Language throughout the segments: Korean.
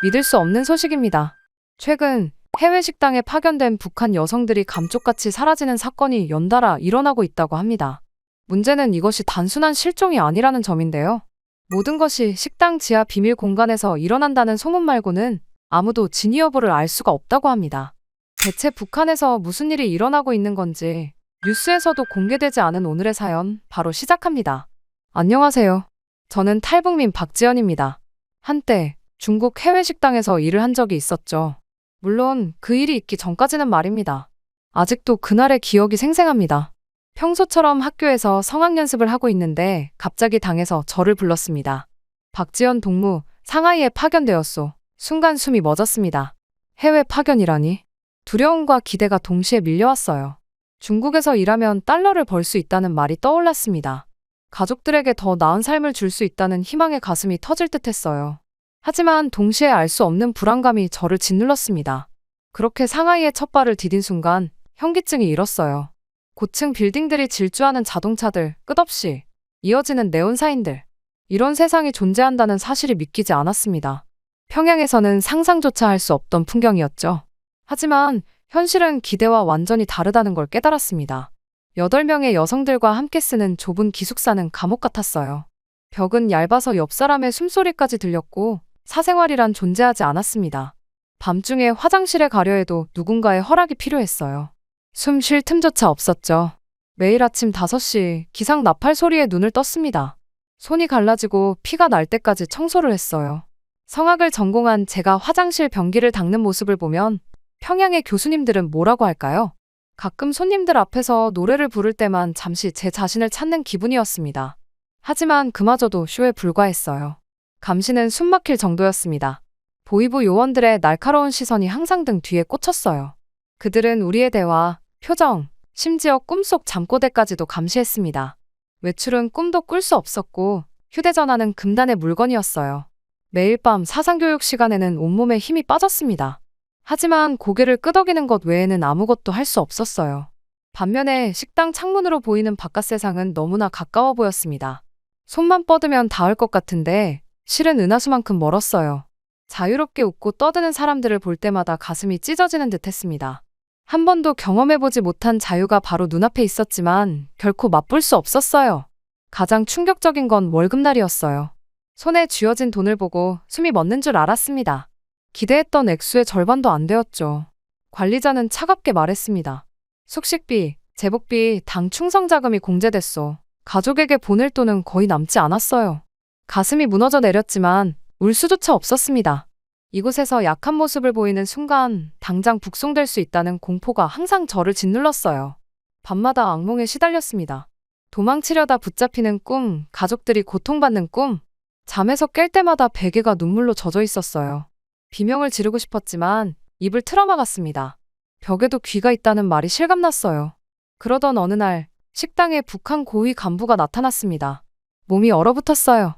믿을 수 없는 소식입니다. 최근 해외 식당에 파견된 북한 여성들이 감쪽같이 사라지는 사건이 연달아 일어나고 있다고 합니다. 문제는 이것이 단순한 실종이 아니라는 점인데요. 모든 것이 식당 지하 비밀 공간에서 일어난다는 소문 말고는 아무도 진위 여부를 알 수가 없다고 합니다. 대체 북한에서 무슨 일이 일어나고 있는 건지 뉴스에서도 공개되지 않은 오늘의 사연 바로 시작합니다. 안녕하세요. 저는 탈북민 박지연입니다. 한때 중국 해외 식당에서 일을 한 적이 있었죠. 물론 그 일이 있기 전까지는 말입니다. 아직도 그날의 기억이 생생합니다. 평소처럼 학교에서 성악 연습을 하고 있는데 갑자기 당에서 저를 불렀습니다. 박지연 동무, 상하이에 파견되었소. 순간 숨이 멎었습니다. 해외 파견이라니? 두려움과 기대가 동시에 밀려왔어요. 중국에서 일하면 달러를 벌 수 있다는 말이 떠올랐습니다. 가족들에게 더 나은 삶을 줄 수 있다는 희망에 가슴이 터질 듯 했어요. 하지만 동시에 알 수 없는 불안감이 저를 짓눌렀습니다. 그렇게 상하이에 첫 발을 디딘 순간 현기증이 일었어요. 고층 빌딩들이 질주하는 자동차들, 끝없이 이어지는 네온사인들. 이런 세상이 존재한다는 사실이 믿기지 않았습니다. 평양에서는 상상조차 할 수 없던 풍경이었죠. 하지만 현실은 기대와 완전히 다르다는 걸 깨달았습니다. 8명의 여성들과 함께 쓰는 좁은 기숙사는 감옥 같았어요. 벽은 얇아서 옆 사람의 숨소리까지 들렸고 사생활이란 존재하지 않았습니다. 밤중에 화장실에 가려 해도 누군가의 허락이 필요했어요. 숨 쉴 틈조차 없었죠. 매일 아침 5시 기상 나팔 소리에 눈을 떴습니다. 손이 갈라지고 피가 날 때까지 청소를 했어요. 성악을 전공한 제가 화장실 변기를 닦는 모습을 보면 평양의 교수님들은 뭐라고 할까요? 가끔 손님들 앞에서 노래를 부를 때만 잠시 제 자신을 찾는 기분이었습니다. 하지만 그마저도 쇼에 불과했어요. 감시는 숨막힐 정도였습니다. 보이부 요원들의 날카로운 시선이 항상 등 뒤에 꽂혔어요. 그들은 우리의 대화, 표정, 심지어 꿈속 잠꼬대까지도 감시했습니다. 외출은 꿈도 꿀 수 없었고 휴대전화는 금단의 물건이었어요. 매일 밤 사상교육 시간에는 온몸에 힘이 빠졌습니다. 하지만 고개를 끄덕이는 것 외에는 아무것도 할 수 없었어요. 반면에 식당 창문으로 보이는 바깥 세상은 너무나 가까워 보였습니다. 손만 뻗으면 닿을 것 같은데 실은 은하수만큼 멀었어요. 자유롭게 웃고 떠드는 사람들을 볼 때마다 가슴이 찢어지는 듯 했습니다. 한 번도 경험해보지 못한 자유가 바로 눈앞에 있었지만 결코 맛볼 수 없었어요. 가장 충격적인 건 월급날이었어요. 손에 쥐어진 돈을 보고 숨이 멎는 줄 알았습니다. 기대했던 액수의 절반도 안 되었죠. 관리자는 차갑게 말했습니다. 숙식비, 제복비, 당 충성자금이 공제됐소. 가족에게 보낼 돈은 거의 남지 않았어요. 가슴이 무너져 내렸지만 울 수조차 없었습니다. 이곳에서 약한 모습을 보이는 순간 당장 북송될 수 있다는 공포가 항상 저를 짓눌렀어요. 밤마다 악몽에 시달렸습니다. 도망치려다 붙잡히는 꿈, 가족들이 고통받는 꿈. 잠에서 깰 때마다 베개가 눈물로 젖어 있었어요. 비명을 지르고 싶었지만 입을 틀어막았습니다. 벽에도 귀가 있다는 말이 실감났어요. 그러던 어느 날 식당에 북한 고위 간부가 나타났습니다. 몸이 얼어붙었어요.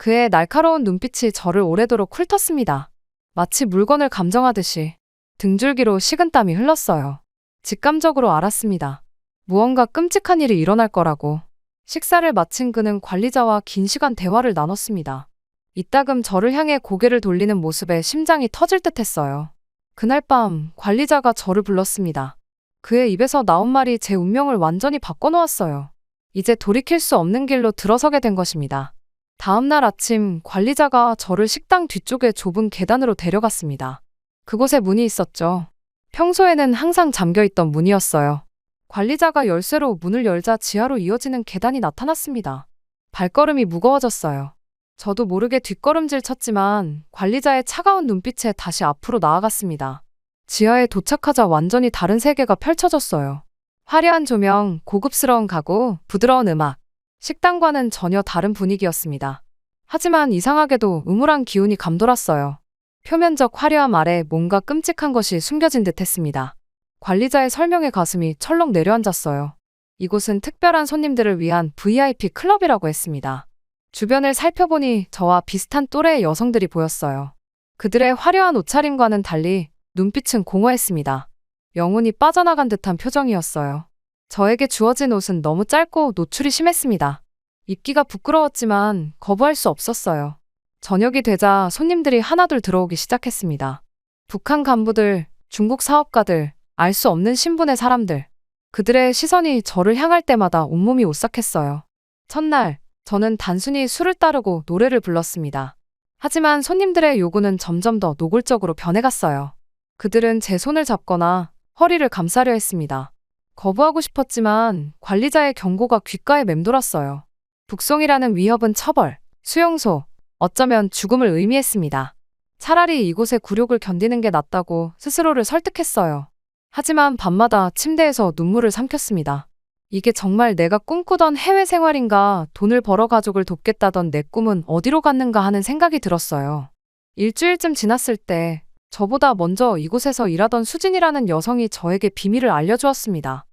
그의 날카로운 눈빛이 저를 오래도록 훑었습니다. 마치 물건을 감정하듯이 등줄기로 식은땀이 흘렀어요. 직감적으로 알았습니다. 무언가 끔찍한 일이 일어날 거라고. 식사를 마친 그는 관리자와 긴 시간 대화를 나눴습니다. 이따금 저를 향해 고개를 돌리는 모습에 심장이 터질 듯 했어요. 그날 밤 관리자가 저를 불렀습니다. 그의 입에서 나온 말이 제 운명을 완전히 바꿔놓았어요. 이제 돌이킬 수 없는 길로 들어서게 된 것입니다. 다음 날 아침 관리자가 저를 식당 뒤쪽의 좁은 계단으로 데려갔습니다. 그곳에 문이 있었죠. 평소에는 항상 잠겨있던 문이었어요. 관리자가 열쇠로 문을 열자 지하로 이어지는 계단이 나타났습니다. 발걸음이 무거워졌어요. 저도 모르게 뒷걸음질 쳤지만 관리자의 차가운 눈빛에 다시 앞으로 나아갔습니다. 지하에 도착하자 완전히 다른 세계가 펼쳐졌어요. 화려한 조명, 고급스러운 가구, 부드러운 음악. 식당과는 전혀 다른 분위기였습니다. 하지만 이상하게도 음울한 기운이 감돌았어요. 표면적 화려함 아래 뭔가 끔찍한 것이 숨겨진 듯 했습니다. 관리자의 설명에 가슴이 철렁 내려앉았어요. 이곳은 특별한 손님들을 위한 VIP 클럽이라고 했습니다. 주변을 살펴보니 저와 비슷한 또래의 여성들이 보였어요. 그들의 화려한 옷차림과는 달리 눈빛은 공허했습니다. 영혼이 빠져나간 듯한 표정이었어요. 저에게 주어진 옷은 너무 짧고 노출이 심했습니다. 입기가 부끄러웠지만 거부할 수 없었어요. 저녁이 되자 손님들이 하나둘 들어오기 시작했습니다. 북한 간부들, 중국 사업가들, 알 수 없는 신분의 사람들. 그들의 시선이 저를 향할 때마다 온몸이 오싹했어요. 첫날, 저는 단순히 술을 따르고 노래를 불렀습니다. 하지만 손님들의 요구는 점점 더 노골적으로 변해갔어요. 그들은 제 손을 잡거나 허리를 감싸려 했습니다. 거부하고 싶었지만 관리자의 경고가 귓가에 맴돌았어요. 북송이라는 위협은 처벌, 수용소, 어쩌면 죽음을 의미했습니다. 차라리 이곳의 굴욕을 견디는 게 낫다고 스스로를 설득했어요. 하지만 밤마다 침대에서 눈물을 삼켰습니다. 이게 정말 내가 꿈꾸던 해외 생활인가, 돈을 벌어 가족을 돕겠다던 내 꿈은 어디로 갔는가 하는 생각이 들었어요. 일주일쯤 지났을 때 저보다 먼저 이곳에서 일하던 수진이라는 여성이 저에게 비밀을 알려주었습니다.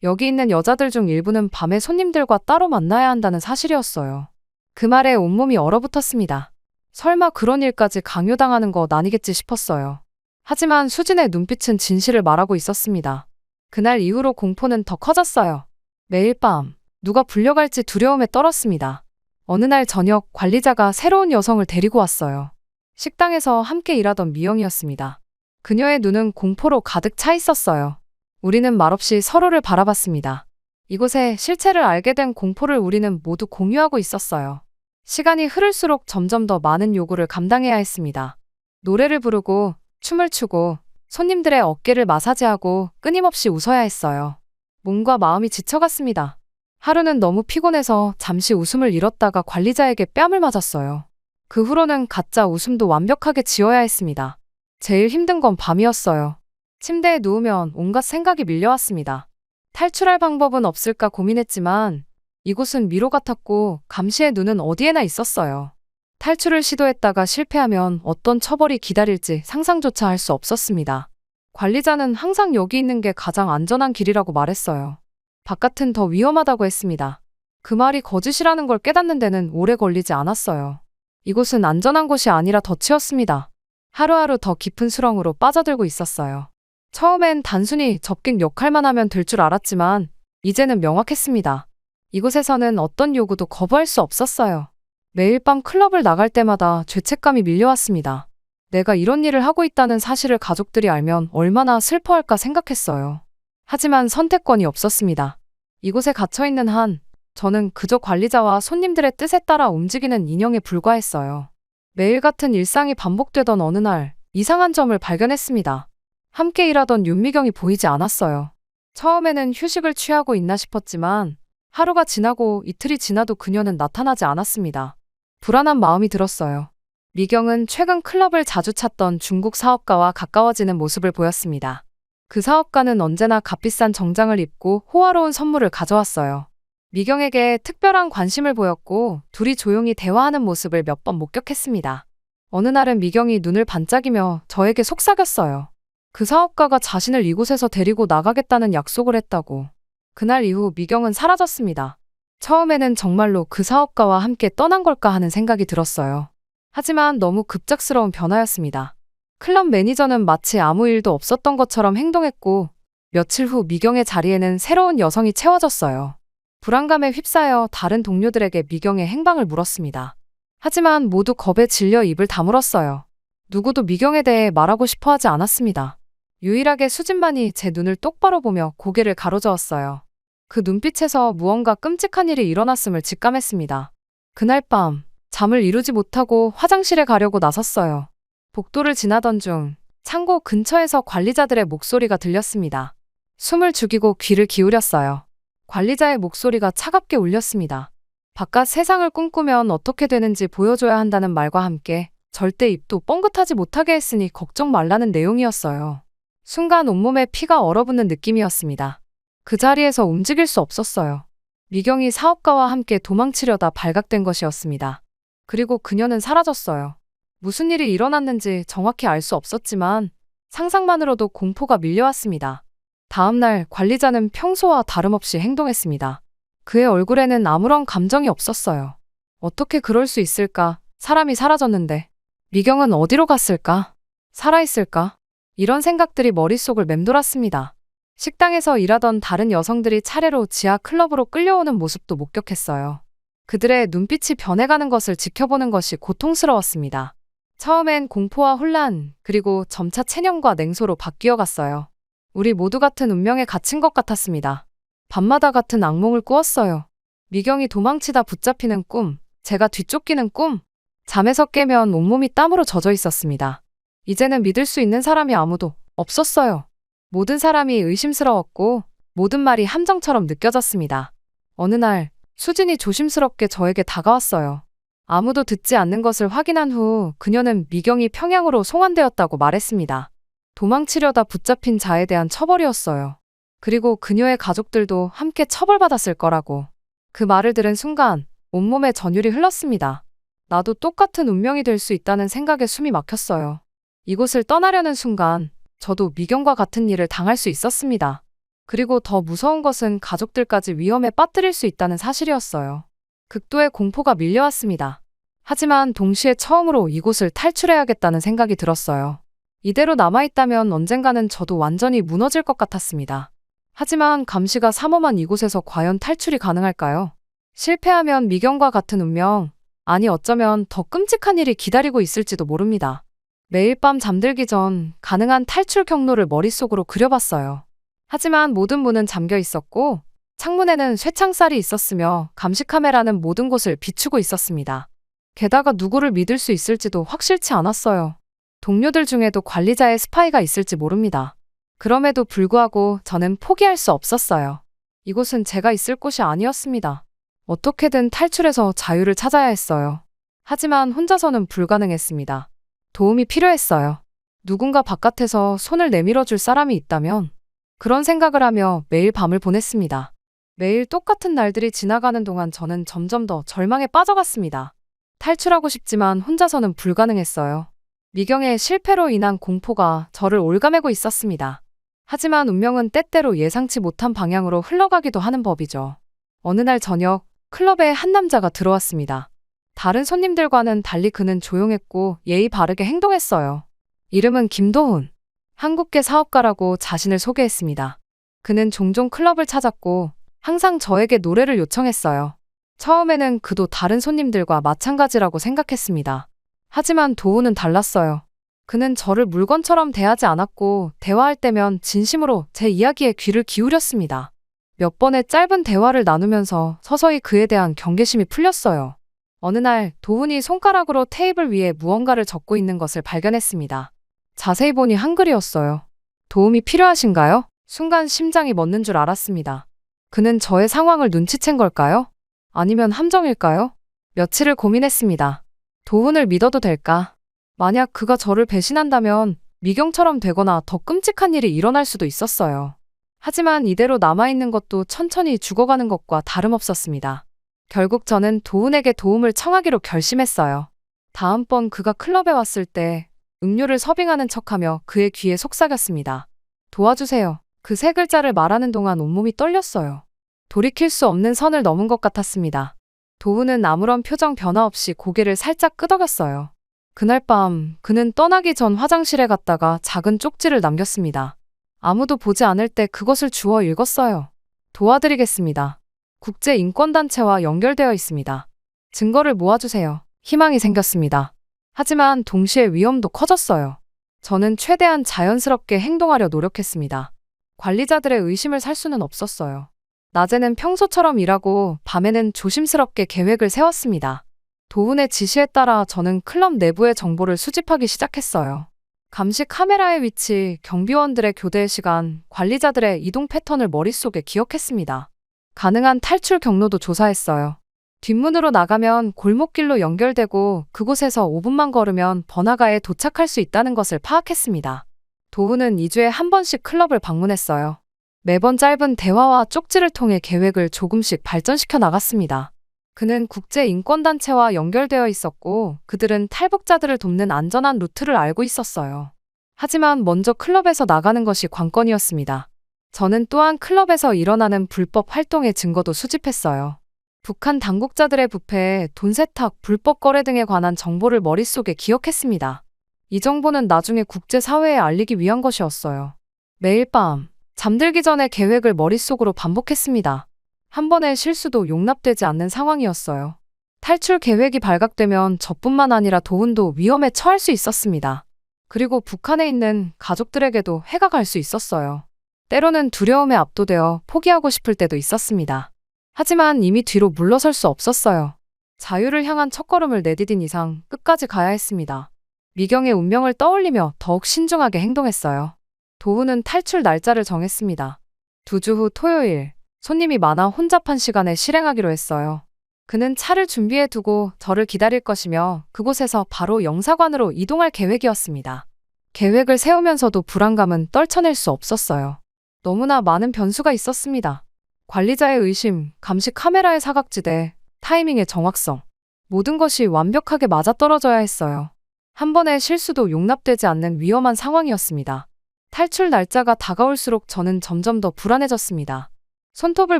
여기 있는 여자들 중 일부는 밤에 손님들과 따로 만나야 한다는 사실이었어요. 그 말에 온몸이 얼어붙었습니다. 설마 그런 일까지 강요당하는 거 아니겠지 싶었어요. 하지만 수진의 눈빛은 진실을 말하고 있었습니다. 그날 이후로 공포는 더 커졌어요. 매일 밤 누가 불려갈지 두려움에 떨었습니다. 어느 날 저녁 관리자가 새로운 여성을 데리고 왔어요. 식당에서 함께 일하던 미영이었습니다. 그녀의 눈은 공포로 가득 차 있었어요. 우리는 말없이 서로를 바라봤습니다. 이곳에 실체를 알게 된 공포를 우리는 모두 공유하고 있었어요. 시간이 흐를수록 점점 더 많은 요구를 감당해야 했습니다. 노래를 부르고 춤을 추고 손님들의 어깨를 마사지하고 끊임없이 웃어야 했어요. 몸과 마음이 지쳐갔습니다. 하루는 너무 피곤해서 잠시 웃음을 잃었다가 관리자에게 뺨을 맞았어요. 그 후로는 가짜 웃음도 완벽하게 지어야 했습니다. 제일 힘든 건 밤이었어요. 침대에 누우면 온갖 생각이 밀려왔습니다. 탈출할 방법은 없을까 고민했지만 이곳은 미로 같았고 감시의 눈은 어디에나 있었어요. 탈출을 시도했다가 실패하면 어떤 처벌이 기다릴지 상상조차 할 수 없었습니다. 관리자는 항상 여기 있는 게 가장 안전한 길이라고 말했어요. 바깥은 더 위험하다고 했습니다. 그 말이 거짓이라는 걸 깨닫는 데는 오래 걸리지 않았어요. 이곳은 안전한 곳이 아니라 덫이었습니다. 하루하루 더 깊은 수렁으로 빠져들고 있었어요. 처음엔 단순히 접객 역할만 하면 될 줄 알았지만 이제는 명확했습니다. 이곳에서는 어떤 요구도 거부할 수 없었어요. 매일 밤 클럽을 나갈 때마다 죄책감이 밀려왔습니다. 내가 이런 일을 하고 있다는 사실을 가족들이 알면 얼마나 슬퍼할까 생각했어요. 하지만 선택권이 없었습니다. 이곳에 갇혀있는 한 저는 그저 관리자와 손님들의 뜻에 따라 움직이는 인형에 불과했어요. 매일 같은 일상이 반복되던 어느 날 이상한 점을 발견했습니다. 함께 일하던 윤미경이 보이지 않았어요. 처음에는 휴식을 취하고 있나 싶었지만 하루가 지나고 이틀이 지나도 그녀는 나타나지 않았습니다. 불안한 마음이 들었어요. 미경은 최근 클럽을 자주 찾던 중국 사업가와 가까워지는 모습을 보였습니다. 그 사업가는 언제나 값비싼 정장을 입고 호화로운 선물을 가져왔어요. 미경에게 특별한 관심을 보였고 둘이 조용히 대화하는 모습을 몇 번 목격했습니다. 어느 날은 미경이 눈을 반짝이며 저에게 속삭였어요. 그 사업가가 자신을 이곳에서 데리고 나가겠다는 약속을 했다고. 그날 이후 미경은 사라졌습니다. 처음에는 정말로 그 사업가와 함께 떠난 걸까 하는 생각이 들었어요. 하지만 너무 급작스러운 변화였습니다. 클럽 매니저는 마치 아무 일도 없었던 것처럼 행동했고 며칠 후 미경의 자리에는 새로운 여성이 채워졌어요. 불안감에 휩싸여 다른 동료들에게 미경의 행방을 물었습니다. 하지만 모두 겁에 질려 입을 다물었어요. 누구도 미경에 대해 말하고 싶어 하지 않았습니다. 유일하게 수진만이 제 눈을 똑바로 보며 고개를 가로저었어요. 그 눈빛에서 무언가 끔찍한 일이 일어났음을 직감했습니다. 그날 밤 잠을 이루지 못하고 화장실에 가려고 나섰어요. 복도를 지나던 중 창고 근처에서 관리자들의 목소리가 들렸습니다. 숨을 죽이고 귀를 기울였어요. 관리자의 목소리가 차갑게 울렸습니다. 바깥 세상을 꿈꾸면 어떻게 되는지 보여줘야 한다는 말과 함께 절대 입도 뻥긋하지 못하게 했으니 걱정 말라는 내용이었어요. 순간 온몸에 피가 얼어붙는 느낌이었습니다. 그 자리에서 움직일 수 없었어요. 미경이 사업가와 함께 도망치려다 발각된 것이었습니다. 그리고 그녀는 사라졌어요. 무슨 일이 일어났는지 정확히 알 수 없었지만 상상만으로도 공포가 밀려왔습니다. 다음 날 관리자는 평소와 다름없이 행동했습니다. 그의 얼굴에는 아무런 감정이 없었어요. 어떻게 그럴 수 있을까? 사람이 사라졌는데. 미경은 어디로 갔을까? 살아있을까? 이런 생각들이 머릿속을 맴돌았습니다. 식당에서 일하던 다른 여성들이 차례로 지하 클럽으로 끌려오는 모습도 목격했어요. 그들의 눈빛이 변해가는 것을 지켜보는 것이 고통스러웠습니다. 처음엔 공포와 혼란, 그리고 점차 체념과 냉소로 바뀌어 갔어요. 우리 모두 같은 운명에 갇힌 것 같았습니다. 밤마다 같은 악몽을 꾸었어요. 미경이 도망치다 붙잡히는 꿈, 제가 뒤쫓기는 꿈. 잠에서 깨면 온몸이 땀으로 젖어 있었습니다. 이제는 믿을 수 있는 사람이 아무도 없었어요. 모든 사람이 의심스러웠고 모든 말이 함정처럼 느껴졌습니다. 어느 날 수진이 조심스럽게 저에게 다가왔어요. 아무도 듣지 않는 것을 확인한 후 그녀는 미경이 평양으로 송환되었다고 말했습니다. 도망치려다 붙잡힌 자에 대한 처벌이었어요. 그리고 그녀의 가족들도 함께 처벌받았을 거라고. 그 말을 들은 순간 온몸에 전율이 흘렀습니다. 나도 똑같은 운명이 될 수 있다는 생각에 숨이 막혔어요. 이곳을 떠나려는 순간 저도 미경과 같은 일을 당할 수 있었습니다. 그리고 더 무서운 것은 가족들까지 위험에 빠뜨릴 수 있다는 사실이었어요. 극도의 공포가 밀려왔습니다. 하지만 동시에 처음으로 이곳을 탈출해야겠다는 생각이 들었어요. 이대로 남아있다면 언젠가는 저도 완전히 무너질 것 같았습니다. 하지만 감시가 삼엄한 이곳에서 과연 탈출이 가능할까요? 실패하면 미경과 같은 운명, 아니 어쩌면 더 끔찍한 일이 기다리고 있을지도 모릅니다. 매일 밤 잠들기 전 가능한 탈출 경로를 머릿속으로 그려봤어요. 하지만 모든 문은 잠겨 있었고 창문에는 쇠창살이 있었으며 감시 카메라는 모든 곳을 비추고 있었습니다. 게다가 누구를 믿을 수 있을지도 확실치 않았어요. 동료들 중에도 관리자의 스파이가 있을지 모릅니다. 그럼에도 불구하고 저는 포기할 수 없었어요. 이곳은 제가 있을 곳이 아니었습니다. 어떻게든 탈출해서 자유를 찾아야 했어요. 하지만 혼자서는 불가능했습니다. 도움이 필요했어요. 누군가 바깥에서 손을 내밀어 줄 사람이 있다면, 그런 생각을 하며 매일 밤을 보냈습니다. 매일 똑같은 날들이 지나가는 동안 저는 점점 더 절망에 빠져갔습니다. 탈출하고 싶지만 혼자서는 불가능했어요. 미경의 실패로 인한 공포가 저를 올가매고 있었습니다. 하지만 운명은 때때로 예상치 못한 방향으로 흘러가기도 하는 법이죠. 어느 날 저녁, 클럽에 한 남자가 들어왔습니다. 다른 손님들과는 달리 그는 조용했고 예의 바르게 행동했어요. 이름은 김도훈. 한국계 사업가라고 자신을 소개했습니다. 그는 종종 클럽을 찾았고 항상 저에게 노래를 요청했어요. 처음에는 그도 다른 손님들과 마찬가지라고 생각했습니다. 하지만 도훈은 달랐어요. 그는 저를 물건처럼 대하지 않았고 대화할 때면 진심으로 제 이야기에 귀를 기울였습니다. 몇 번의 짧은 대화를 나누면서 서서히 그에 대한 경계심이 풀렸어요. 어느 날 도훈이 손가락으로 테이블 위에 무언가를 적고 있는 것을 발견했습니다. 자세히 보니 한글이었어요. 도움이 필요하신가요? 순간 심장이 멎는 줄 알았습니다. 그는 저의 상황을 눈치챈 걸까요? 아니면 함정일까요? 며칠을 고민했습니다. 도훈을 믿어도 될까? 만약 그가 저를 배신한다면 미경처럼 되거나 더 끔찍한 일이 일어날 수도 있었어요. 하지만 이대로 남아있는 것도 천천히 죽어가는 것과 다름없었습니다. 결국 저는 도훈에게 도움을 청하기로 결심했어요. 다음번 그가 클럽에 왔을 때 음료를 서빙하는 척하며 그의 귀에 속삭였습니다. 도와주세요. 그 세 글자를 말하는 동안 온몸이 떨렸어요. 돌이킬 수 없는 선을 넘은 것 같았습니다. 도훈은 아무런 표정 변화 없이 고개를 살짝 끄덕였어요. 그날 밤 그는 떠나기 전 화장실에 갔다가 작은 쪽지를 남겼습니다. 아무도 보지 않을 때 그것을 주워 읽었어요. 도와드리겠습니다. 국제인권단체와 연결되어 있습니다. 증거를 모아주세요. 희망이 생겼습니다. 하지만 동시에 위험도 커졌어요. 저는 최대한 자연스럽게 행동하려 노력했습니다. 관리자들의 의심을 살 수는 없었어요. 낮에는 평소처럼 일하고 밤에는 조심스럽게 계획을 세웠습니다. 도훈의 지시에 따라 저는 클럽 내부의 정보를 수집하기 시작했어요. 감시 카메라의 위치, 경비원들의 교대 시간, 관리자들의 이동 패턴을 머릿속에 기억했습니다. 가능한 탈출 경로도 조사했어요. 뒷문으로 나가면 골목길로 연결되고 그곳에서 5분만 걸으면 번화가에 도착할 수 있다는 것을 파악했습니다. 도훈은 2주에 한 번씩 클럽을 방문했어요. 매번 짧은 대화와 쪽지를 통해 계획을 조금씩 발전시켜 나갔습니다. 그는 국제인권단체와 연결되어 있었고 그들은 탈북자들을 돕는 안전한 루트를 알고 있었어요. 하지만 먼저 클럽에서 나가는 것이 관건이었습니다. 저는 또한 클럽에서 일어나는 불법 활동의 증거도 수집했어요. 북한 당국자들의 부패, 돈 세탁, 불법 거래 등에 관한 정보를 머릿속에 기억했습니다. 이 정보는 나중에 국제사회에 알리기 위한 것이었어요. 매일 밤 잠들기 전에 계획을 머릿속으로 반복했습니다. 한 번의 실수도 용납되지 않는 상황이었어요. 탈출 계획이 발각되면 저뿐만 아니라 도훈도 위험에 처할 수 있었습니다. 그리고 북한에 있는 가족들에게도 해가 갈 수 있었어요. 때로는 두려움에 압도되어 포기하고 싶을 때도 있었습니다. 하지만 이미 뒤로 물러설 수 없었어요. 자유를 향한 첫걸음을 내디딘 이상 끝까지 가야 했습니다. 미경의 운명을 떠올리며 더욱 신중하게 행동했어요. 도훈은 탈출 날짜를 정했습니다. 2주 후 토요일, 손님이 많아 혼잡한 시간에 실행하기로 했어요. 그는 차를 준비해 두고 저를 기다릴 것이며 그곳에서 바로 영사관으로 이동할 계획이었습니다. 계획을 세우면서도 불안감은 떨쳐낼 수 없었어요. 너무나 많은 변수가 있었습니다. 관리자의 의심, 감시 카메라의 사각지대, 타이밍의 정확성. 모든 것이 완벽하게 맞아떨어져야 했어요. 한 번의 실수도 용납되지 않는 위험한 상황이었습니다. 탈출 날짜가 다가올수록 저는 점점 더 불안해졌습니다. 손톱을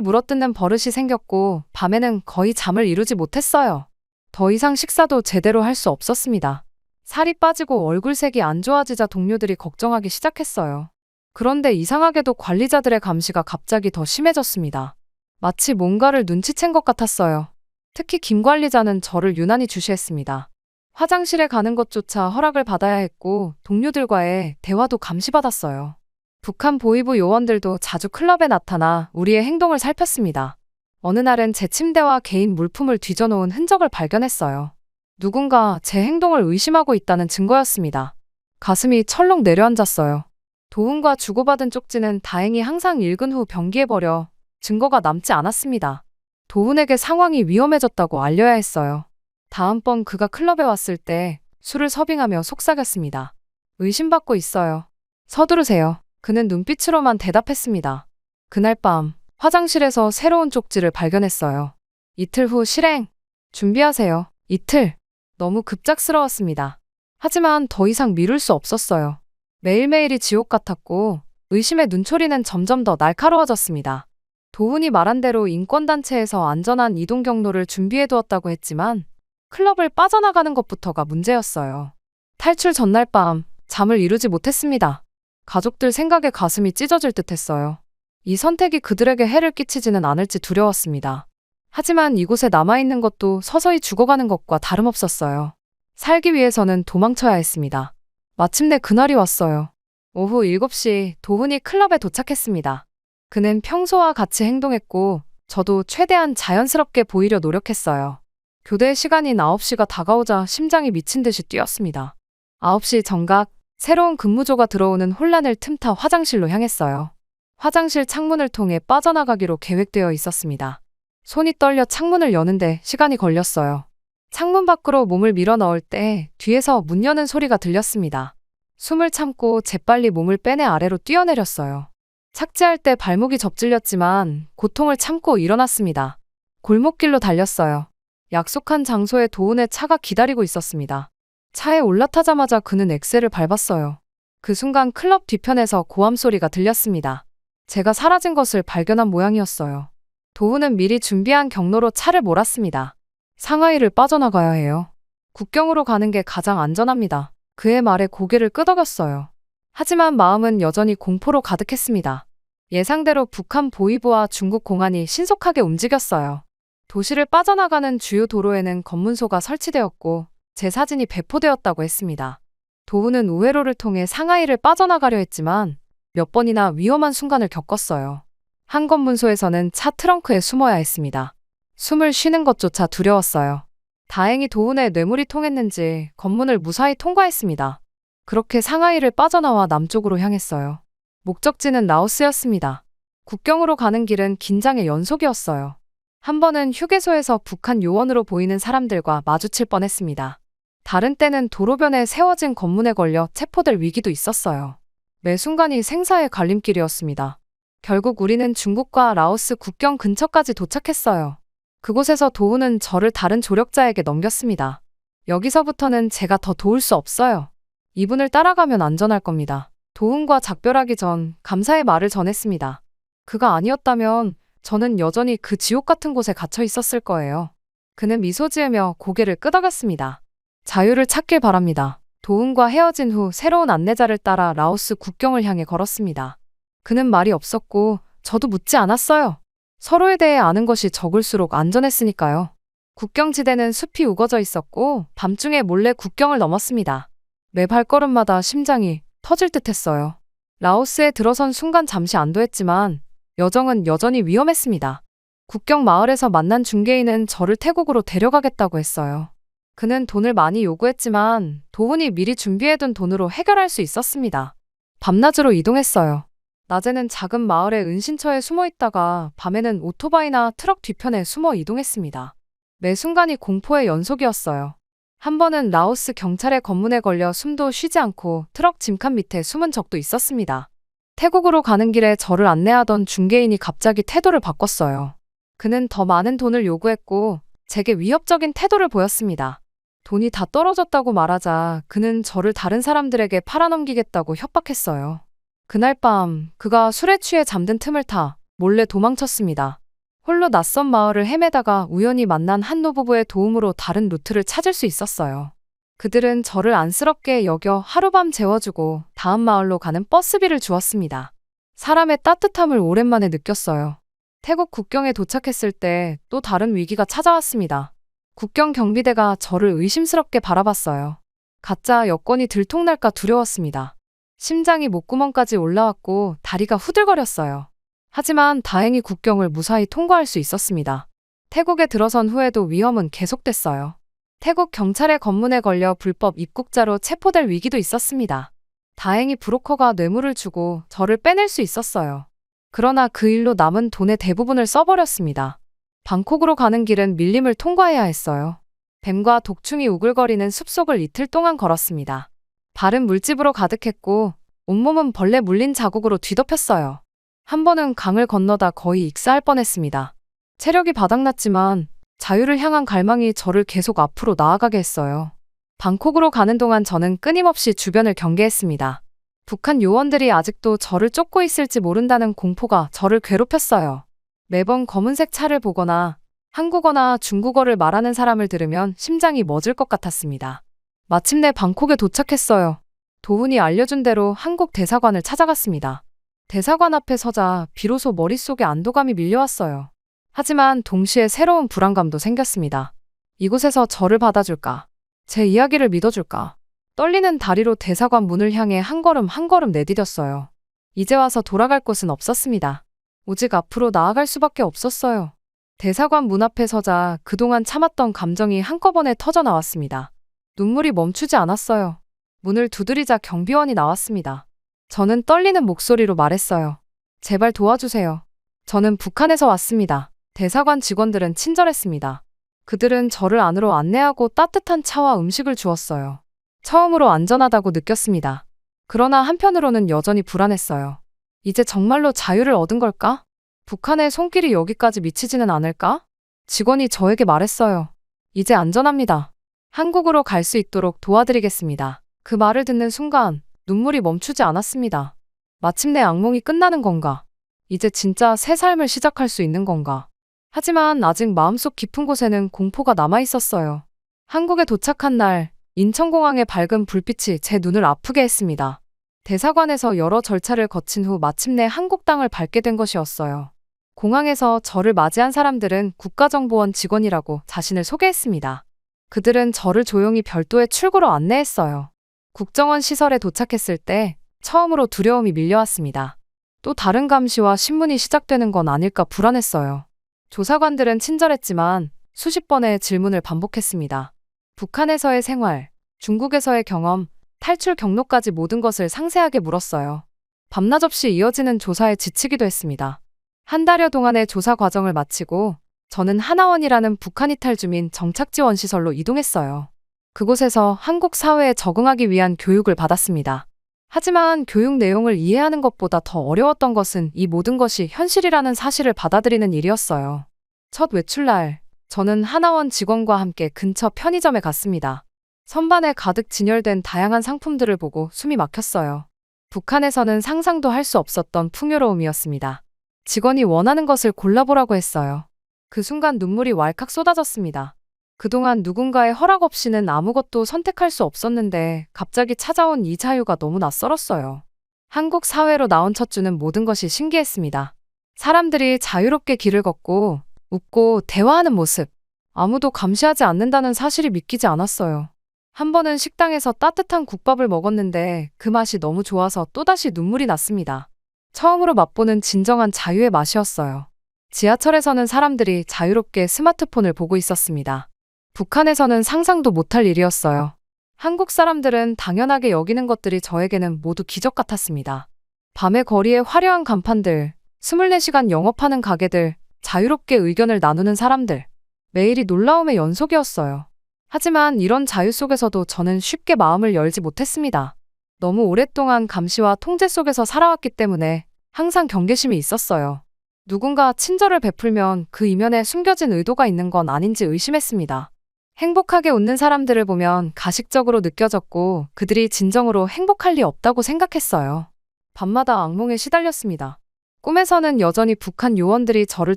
물어뜯는 버릇이 생겼고 밤에는 거의 잠을 이루지 못했어요. 더 이상 식사도 제대로 할 수 없었습니다. 살이 빠지고 얼굴색이 안 좋아지자 동료들이 걱정하기 시작했어요. 그런데 이상하게도 관리자들의 감시가 갑자기 더 심해졌습니다. 마치 뭔가를 눈치챈 것 같았어요. 특히 김 관리자는 저를 유난히 주시했습니다. 화장실에 가는 것조차 허락을 받아야 했고 동료들과의 대화도 감시받았어요. 북한 보위부 요원들도 자주 클럽에 나타나 우리의 행동을 살폈습니다. 어느 날은 제 침대와 개인 물품을 뒤져놓은 흔적을 발견했어요. 누군가 제 행동을 의심하고 있다는 증거였습니다. 가슴이 철렁 내려앉았어요. 도훈과 주고받은 쪽지는 다행히 항상 읽은 후 변기해버려 증거가 남지 않았습니다. 도훈에게 상황이 위험해졌다고 알려야 했어요. 다음번 그가 클럽에 왔을 때 술을 서빙하며 속삭였습니다. 의심받고 있어요. 서두르세요. 그는 눈빛으로만 대답했습니다. 그날 밤 화장실에서 새로운 쪽지를 발견했어요. 이틀 후 실행. 준비하세요. 이틀. 너무 급작스러웠습니다. 하지만 더 이상 미룰 수 없었어요. 매일매일이 지옥 같았고 의심의 눈초리는 점점 더 날카로워졌습니다. 도훈이 말한 대로 인권단체에서 안전한 이동 경로를 준비해두었다고 했지만 클럽을 빠져나가는 것부터가 문제였어요. 탈출 전날 밤 잠을 이루지 못했습니다. 가족들 생각에 가슴이 찢어질 듯 했어요. 이 선택이 그들에게 해를 끼치지는 않을지 두려웠습니다. 하지만 이곳에 남아있는 것도 서서히 죽어가는 것과 다름없었어요. 살기 위해서는 도망쳐야 했습니다. 마침내 그날이 왔어요. 오후 7시 도훈이 클럽에 도착했습니다. 그는 평소와 같이 행동했고 저도 최대한 자연스럽게 보이려 노력했어요. 교대 시간인 9시가 다가오자 심장이 미친 듯이 뛰었습니다. 9시 정각, 새로운 근무조가 들어오는 혼란을 틈타 화장실로 향했어요. 화장실 창문을 통해 빠져나가기로 계획되어 있었습니다. 손이 떨려 창문을 여는데 시간이 걸렸어요. 창문 밖으로 몸을 밀어 넣을 때 뒤에서 문 여는 소리가 들렸습니다. 숨을 참고 재빨리 몸을 빼내 아래로 뛰어내렸어요. 착지할 때 발목이 접질렸지만 고통을 참고 일어났습니다. 골목길로 달렸어요. 약속한 장소에 도훈의 차가 기다리고 있었습니다. 차에 올라타자마자 그는 엑셀을 밟았어요. 그 순간 클럽 뒤편에서 고함 소리가 들렸습니다. 제가 사라진 것을 발견한 모양이었어요. 도훈은 미리 준비한 경로로 차를 몰았습니다. 상하이를 빠져나가야 해요. 국경으로 가는 게 가장 안전합니다. 그의 말에 고개를 끄덕였어요. 하지만 마음은 여전히 공포로 가득했습니다. 예상대로 북한 보위부와 중국 공안이 신속하게 움직였어요. 도시를 빠져나가는 주요 도로에는 검문소가 설치되었고 제 사진이 배포되었다고 했습니다. 도훈은 우회로를 통해 상하이를 빠져나가려 했지만 몇 번이나 위험한 순간을 겪었어요. 한 검문소에서는 차 트렁크에 숨어야 했습니다. 숨을 쉬는 것조차 두려웠어요. 다행히 도훈의 뇌물이 통했는지 검문을 무사히 통과했습니다. 그렇게 상하이를 빠져나와 남쪽으로 향했어요. 목적지는 라오스였습니다. 국경으로 가는 길은 긴장의 연속이었어요. 한 번은 휴게소에서 북한 요원으로 보이는 사람들과 마주칠 뻔했습니다. 다른 때는 도로변에 세워진 검문에 걸려 체포될 위기도 있었어요. 매 순간이 생사의 갈림길이었습니다. 결국 우리는 중국과 라오스 국경 근처까지 도착했어요. 그곳에서 도훈은 저를 다른 조력자에게 넘겼습니다. 여기서부터는 제가 더 도울 수 없어요. 이분을 따라가면 안전할 겁니다. 도훈과 작별하기 전 감사의 말을 전했습니다. 그가 아니었다면 저는 여전히 그 지옥 같은 곳에 갇혀 있었을 거예요. 그는 미소 지으며 고개를 끄덕였습니다. 자유를 찾길 바랍니다. 도훈과 헤어진 후 새로운 안내자를 따라 라오스 국경을 향해 걸었습니다. 그는 말이 없었고 저도 묻지 않았어요. 서로에 대해 아는 것이 적을수록 안전했으니까요. 국경지대는 숲이 우거져 있었고 밤중에 몰래 국경을 넘었습니다. 매 발걸음마다 심장이 터질 듯 했어요. 라오스에 들어선 순간 잠시 안도했지만 여정은 여전히 위험했습니다. 국경 마을에서 만난 중개인은 저를 태국으로 데려가겠다고 했어요. 그는 돈을 많이 요구했지만 도훈이 미리 준비해둔 돈으로 해결할 수 있었습니다. 밤낮으로 이동했어요. 낮에는 작은 마을의 은신처에 숨어 있다가 밤에는 오토바이나 트럭 뒤편에 숨어 이동했습니다. 매 순간이 공포의 연속이었어요. 한 번은 라오스 경찰의 검문에 걸려 숨도 쉬지 않고 트럭 짐칸 밑에 숨은 적도 있었습니다. 태국으로 가는 길에 저를 안내하던 중개인이 갑자기 태도를 바꿨어요. 그는 더 많은 돈을 요구했고 제게 위협적인 태도를 보였습니다. 돈이 다 떨어졌다고 말하자 그는 저를 다른 사람들에게 팔아넘기겠다고 협박했어요. 그날 밤 그가 술에 취해 잠든 틈을 타 몰래 도망쳤습니다. 홀로 낯선 마을을 헤매다가 우연히 만난 한 노부부의 도움으로 다른 루트를 찾을 수 있었어요. 그들은 저를 안쓰럽게 여겨 하룻밤 재워주고 다음 마을로 가는 버스비를 주었습니다. 사람의 따뜻함을 오랜만에 느꼈어요. 태국 국경에 도착했을 때 또 다른 위기가 찾아왔습니다. 국경 경비대가 저를 의심스럽게 바라봤어요. 가짜 여권이 들통날까 두려웠습니다. 심장이 목구멍까지 올라왔고 다리가 후들거렸어요. 하지만 다행히 국경을 무사히 통과할 수 있었습니다. 태국에 들어선 후에도 위험은 계속됐어요. 태국 경찰의 검문에 걸려 불법 입국자로 체포될 위기도 있었습니다. 다행히 브로커가 뇌물을 주고 저를 빼낼 수 있었어요. 그러나 그 일로 남은 돈의 대부분을 써버렸습니다. 방콕으로 가는 길은 밀림을 통과해야 했어요. 뱀과 독충이 우글거리는 숲속을 이틀 동안 걸었습니다. 발은 물집으로 가득했고 온몸은 벌레 물린 자국으로 뒤덮였어요. 한 번은 강을 건너다 거의 익사할 뻔했습니다. 체력이 바닥났지만 자유를 향한 갈망이 저를 계속 앞으로 나아가게 했어요. 방콕으로 가는 동안 저는 끊임없이 주변을 경계했습니다. 북한 요원들이 아직도 저를 쫓고 있을지 모른다는 공포가 저를 괴롭혔어요. 매번 검은색 차를 보거나 한국어나 중국어를 말하는 사람을 들으면 심장이 멎을 것 같았습니다. 마침내 방콕에 도착했어요. 도훈이 알려준 대로 한국 대사관을 찾아갔습니다. 대사관 앞에 서자 비로소 머릿속에 안도감이 밀려왔어요. 하지만 동시에 새로운 불안감도 생겼습니다. 이곳에서 저를 받아줄까? 제 이야기를 믿어줄까? 떨리는 다리로 대사관 문을 향해 한 걸음 한 걸음 내디뎠어요. 이제 와서 돌아갈 곳은 없었습니다. 오직 앞으로 나아갈 수밖에 없었어요. 대사관 문 앞에 서자 그동안 참았던 감정이 한꺼번에 터져 나왔습니다. 눈물이 멈추지 않았어요. 문을 두드리자 경비원이 나왔습니다. 저는 떨리는 목소리로 말했어요. 제발 도와주세요. 저는 북한에서 왔습니다. 대사관 직원들은 친절했습니다. 그들은 저를 안으로 안내하고 따뜻한 차와 음식을 주었어요. 처음으로 안전하다고 느꼈습니다. 그러나 한편으로는 여전히 불안했어요. 이제 정말로 자유를 얻은 걸까? 북한의 손길이 여기까지 미치지는 않을까? 직원이 저에게 말했어요. 이제 안전합니다. 한국으로 갈 수 있도록 도와드리겠습니다. 그 말을 듣는 순간 눈물이 멈추지 않았습니다. 마침내 악몽이 끝나는 건가? 이제 진짜 새 삶을 시작할 수 있는 건가? 하지만 아직 마음속 깊은 곳에는 공포가 남아있었어요. 한국에 도착한 날, 인천공항의 밝은 불빛이 제 눈을 아프게 했습니다. 대사관에서 여러 절차를 거친 후 마침내 한국 땅을 밟게 된 것이었어요. 공항에서 저를 맞이한 사람들은 국가정보원 직원이라고 자신을 소개했습니다. 그들은 저를 조용히 별도의 출구로 안내했어요. 국정원 시설에 도착했을 때 처음으로 두려움이 밀려왔습니다. 또 다른 감시와 신문이 시작되는 건 아닐까 불안했어요. 조사관들은 친절했지만 수십 번의 질문을 반복했습니다. 북한에서의 생활, 중국에서의 경험, 탈출 경로까지 모든 것을 상세하게 물었어요. 밤낮 없이 이어지는 조사에 지치기도 했습니다. 한 달여 동안의 조사 과정을 마치고 저는 하나원이라는 북한 이탈 주민 정착 지원 시설로 이동했어요. 그곳에서 한국 사회에 적응하기 위한 교육을 받았습니다. 하지만 교육 내용을 이해하는 것보다 더 어려웠던 것은 이 모든 것이 현실이라는 사실을 받아들이는 일이었어요. 첫 외출날, 저는 하나원 직원과 함께 근처 편의점에 갔습니다. 선반에 가득 진열된 다양한 상품들을 보고 숨이 막혔어요. 북한에서는 상상도 할 수 없었던 풍요로움이었습니다. 직원이 원하는 것을 골라보라고 했어요. 그 순간 눈물이 왈칵 쏟아졌습니다. 그동안 누군가의 허락 없이는 아무것도 선택할 수 없었는데 갑자기 찾아온 이 자유가 너무 낯설었어요. 한국 사회로 나온 첫 주는 모든 것이 신기했습니다. 사람들이 자유롭게 길을 걷고 웃고 대화하는 모습. 아무도 감시하지 않는다는 사실이 믿기지 않았어요. 한 번은 식당에서 따뜻한 국밥을 먹었는데 그 맛이 너무 좋아서 또다시 눈물이 났습니다. 처음으로 맛보는 진정한 자유의 맛이었어요. 지하철에서는 사람들이 자유롭게 스마트폰을 보고 있었습니다. 북한에서는 상상도 못할 일이었어요. 한국 사람들은 당연하게 여기는 것들이 저에게는 모두 기적 같았습니다. 밤의 거리에 화려한 간판들, 24시간 영업하는 가게들, 자유롭게 의견을 나누는 사람들. 매일이 놀라움의 연속이었어요. 하지만 이런 자유 속에서도 저는 쉽게 마음을 열지 못했습니다. 너무 오랫동안 감시와 통제 속에서 살아왔기 때문에 항상 경계심이 있었어요. 누군가 친절을 베풀면 그 이면에 숨겨진 의도가 있는 건 아닌지 의심했습니다. 행복하게 웃는 사람들을 보면 가식적으로 느껴졌고 그들이 진정으로 행복할 리 없다고 생각했어요. 밤마다 악몽에 시달렸습니다. 꿈에서는 여전히 북한 요원들이 저를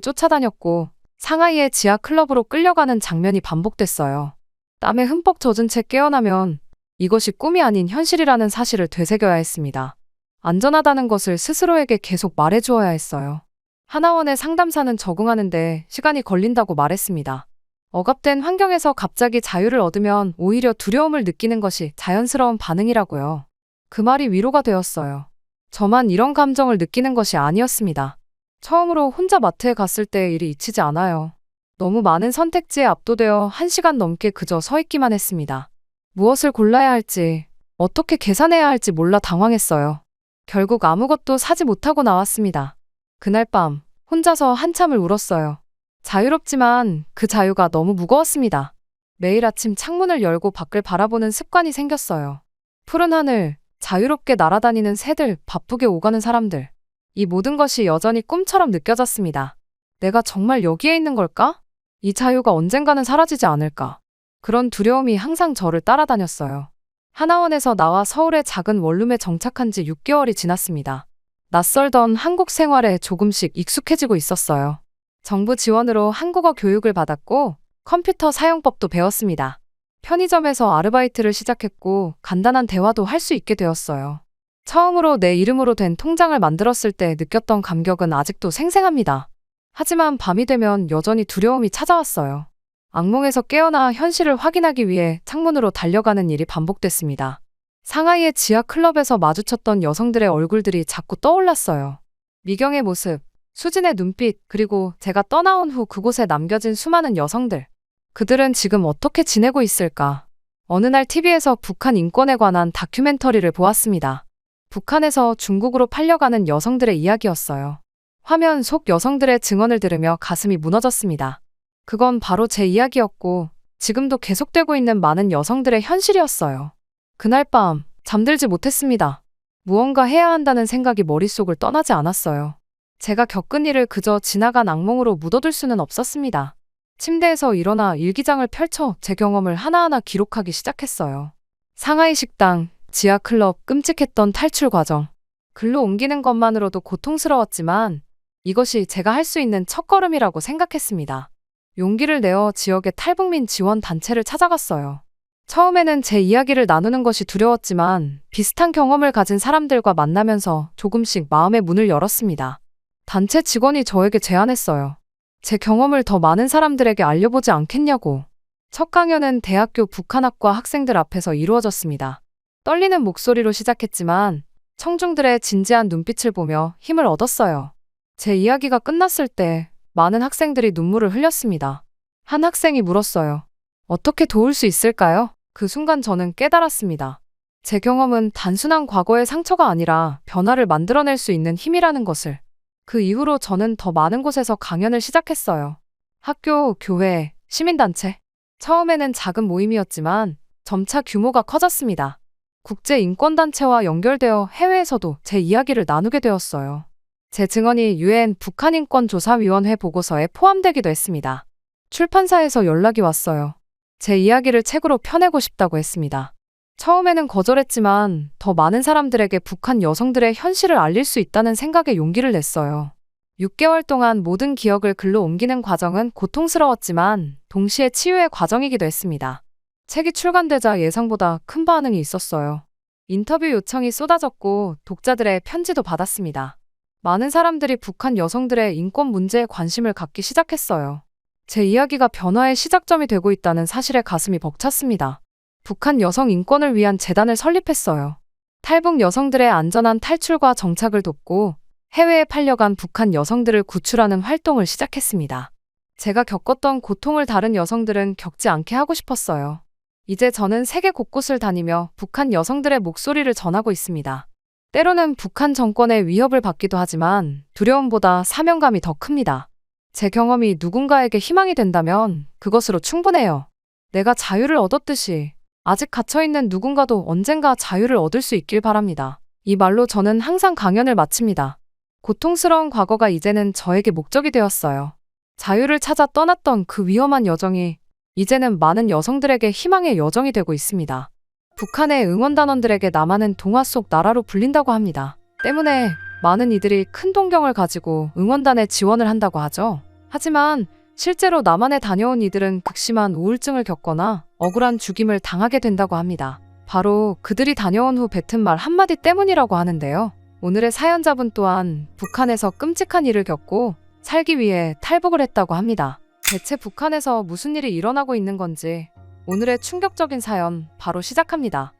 쫓아다녔고 상하이의 지하 클럽으로 끌려가는 장면이 반복됐어요. 땀에 흠뻑 젖은 채 깨어나면 이것이 꿈이 아닌 현실이라는 사실을 되새겨야 했습니다. 안전하다는 것을 스스로에게 계속 말해주어야 했어요. 하나원의 상담사는 적응하는데 시간이 걸린다고 말했습니다. 억압된 환경에서 갑자기 자유를 얻으면 오히려 두려움을 느끼는 것이 자연스러운 반응이라고요. 그 말이 위로가 되었어요. 저만 이런 감정을 느끼는 것이 아니었습니다. 처음으로 혼자 마트에 갔을 때의 일이 잊히지 않아요. 너무 많은 선택지에 압도되어 1시간 넘게 그저 서 있기만 했습니다. 무엇을 골라야 할지, 어떻게 계산해야 할지 몰라 당황했어요. 결국 아무것도 사지 못하고 나왔습니다. 그날 밤 혼자서 한참을 울었어요. 자유롭지만 그 자유가 너무 무거웠습니다. 매일 아침 창문을 열고 밖을 바라보는 습관이 생겼어요. 푸른 하늘, 자유롭게 날아다니는 새들, 바쁘게 오가는 사람들. 이 모든 것이 여전히 꿈처럼 느껴졌습니다. 내가 정말 여기에 있는 걸까? 이 자유가 언젠가는 사라지지 않을까? 그런 두려움이 항상 저를 따라다녔어요. 하나원에서 나와 서울의 작은 원룸에 정착한 지 6개월이 지났습니다. 낯설던 한국 생활에 조금씩 익숙해지고 있었어요. 정부 지원으로 한국어 교육을 받았고 컴퓨터 사용법도 배웠습니다. 편의점에서 아르바이트를 시작했고 간단한 대화도 할 수 있게 되었어요. 처음으로 내 이름으로 된 통장을 만들었을 때 느꼈던 감격은 아직도 생생합니다. 하지만 밤이 되면 여전히 두려움이 찾아왔어요. 악몽에서 깨어나 현실을 확인하기 위해 창문으로 달려가는 일이 반복됐습니다. 상하이의 지하 클럽에서 마주쳤던 여성들의 얼굴들이 자꾸 떠올랐어요. 미경의 모습, 수진의 눈빛, 그리고 제가 떠나온 후 그곳에 남겨진 수많은 여성들. 그들은 지금 어떻게 지내고 있을까? 어느 날 TV에서 북한 인권에 관한 다큐멘터리를 보았습니다. 북한에서 중국으로 팔려가는 여성들의 이야기였어요. 화면 속 여성들의 증언을 들으며 가슴이 무너졌습니다. 그건 바로 제 이야기였고 지금도 계속되고 있는 많은 여성들의 현실이었어요. 그날 밤 잠들지 못했습니다. 무언가 해야 한다는 생각이 머릿속을 떠나지 않았어요. 제가 겪은 일을 그저 지나간 악몽으로 묻어둘 수는 없었습니다. 침대에서 일어나 일기장을 펼쳐 제 경험을 하나하나 기록하기 시작했어요. 상하이 식당, 지하 클럽, 끔찍했던 탈출 과정. 글로 옮기는 것만으로도 고통스러웠지만 이것이 제가 할 수 있는 첫걸음이라고 생각했습니다. 용기를 내어 지역의 탈북민 지원 단체를 찾아갔어요. 처음에는 제 이야기를 나누는 것이 두려웠지만 비슷한 경험을 가진 사람들과 만나면서 조금씩 마음의 문을 열었습니다. 단체 직원이 저에게 제안했어요. 제 경험을 더 많은 사람들에게 알려보지 않겠냐고. 첫 강연은 대학교 북한학과 학생들 앞에서 이루어졌습니다. 떨리는 목소리로 시작했지만 청중들의 진지한 눈빛을 보며 힘을 얻었어요. 제 이야기가 끝났을 때 많은 학생들이 눈물을 흘렸습니다. 한 학생이 물었어요. 어떻게 도울 수 있을까요? 그 순간 저는 깨달았습니다. 제 경험은 단순한 과거의 상처가 아니라 변화를 만들어낼 수 있는 힘이라는 것을. 그 이후로 저는 더 많은 곳에서 강연을 시작했어요. 학교, 교회, 시민단체. 처음에는 작은 모임이었지만 점차 규모가 커졌습니다. 국제인권단체와 연결되어 해외에서도 제 이야기를 나누게 되었어요. 제 증언이 UN 북한인권조사위원회 보고서에 포함되기도 했습니다. 출판사에서 연락이 왔어요. 제 이야기를 책으로 펴내고 싶다고 했습니다. 처음에는 거절했지만 더 많은 사람들에게 북한 여성들의 현실을 알릴 수 있다는 생각에 용기를 냈어요. 6개월 동안 모든 기억을 글로 옮기는 과정은 고통스러웠지만 동시에 치유의 과정이기도 했습니다. 책이 출간되자 예상보다 큰 반응이 있었어요. 인터뷰 요청이 쏟아졌고 독자들의 편지도 받았습니다. 많은 사람들이 북한 여성들의 인권 문제에 관심을 갖기 시작했어요. 제 이야기가 변화의 시작점이 되고 있다는 사실에 가슴이 벅찼습니다. 북한 여성 인권을 위한 재단을 설립했어요. 탈북 여성들의 안전한 탈출과 정착을 돕고 해외에 팔려간 북한 여성들을 구출하는 활동을 시작했습니다. 제가 겪었던 고통을 다른 여성들은 겪지 않게 하고 싶었어요. 이제 저는 세계 곳곳을 다니며 북한 여성들의 목소리를 전하고 있습니다. 때로는 북한 정권의 위협을 받기도 하지만 두려움보다 사명감이 더 큽니다. 제 경험이 누군가에게 희망이 된다면 그것으로 충분해요. 내가 자유를 얻었듯이 아직 갇혀있는 누군가도 언젠가 자유를 얻을 수 있길 바랍니다. 이 말로 저는 항상 강연을 마칩니다. 고통스러운 과거가 이제는 저에게 목적이 되었어요. 자유를 찾아 떠났던 그 위험한 여정이 이제는 많은 여성들에게 희망의 여정이 되고 있습니다. 북한의 응원단원들에게 남한은 동화 속 나라로 불린다고 합니다. 때문에 많은 이들이 큰 동경을 가지고 응원단에 지원을 한다고 하죠. 하지만 실제로 남한에 다녀온 이들은 극심한 우울증을 겪거나 억울한 죽임을 당하게 된다고 합니다. 바로 그들이 다녀온 후 뱉은 말 한마디 때문이라고 하는데요. 오늘의 사연자분 또한 북한에서 끔찍한 일을 겪고 살기 위해 탈북을 했다고 합니다. 대체 북한에서 무슨 일이 일어나고 있는 건지 오늘의 충격적인 사연 바로 시작합니다.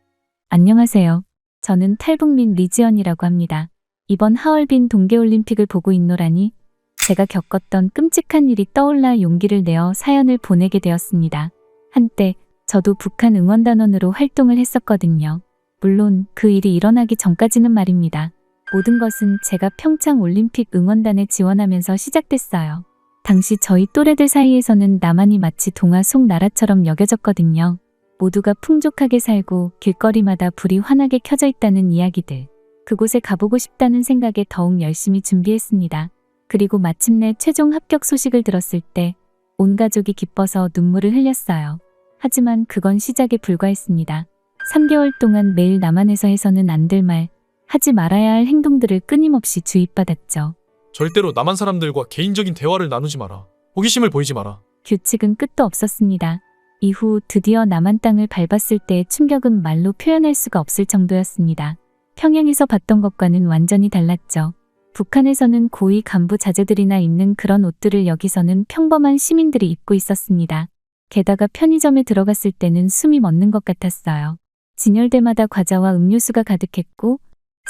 안녕하세요. 저는 탈북민 리지연이라고 합니다. 이번 하얼빈 동계올림픽을 보고 있노라니 제가 겪었던 끔찍한 일이 떠올라 용기를 내어 사연을 보내게 되었습니다. 한때 저도 북한 응원단원으로 활동을 했었거든요. 물론 그 일이 일어나기 전까지는 말입니다. 모든 것은 제가 평창 올림픽 응원단에 지원하면서 시작됐어요. 당시 저희 또래들 사이에서는 남한이 마치 동화 속 나라처럼 여겨졌거든요. 모두가 풍족하게 살고 길거리마다 불이 환하게 켜져 있다는 이야기들. 그곳에 가보고 싶다는 생각에 더욱 열심히 준비했습니다. 그리고 마침내 최종 합격 소식을 들었을 때 온 가족이 기뻐서 눈물을 흘렸어요. 하지만 그건 시작에 불과했습니다. 3개월 동안 매일 남한에서 해서는 안 될 말, 하지 말아야 할 행동들을 끊임없이 주입받았죠. 절대로 남한 사람들과 개인적인 대화를 나누지 마라. 호기심을 보이지 마라. 규칙은 끝도 없었습니다. 이후 드디어 남한 땅을 밟았을 때의 충격은 말로 표현할 수가 없을 정도였습니다. 평양에서 봤던 것과는 완전히 달랐죠. 북한에서는 고위 간부 자제들이나 입는 그런 옷들을 여기서는 평범한 시민들이 입고 있었습니다. 게다가 편의점에 들어갔을 때는 숨이 멎는 것 같았어요. 진열대마다 과자와 음료수가 가득했고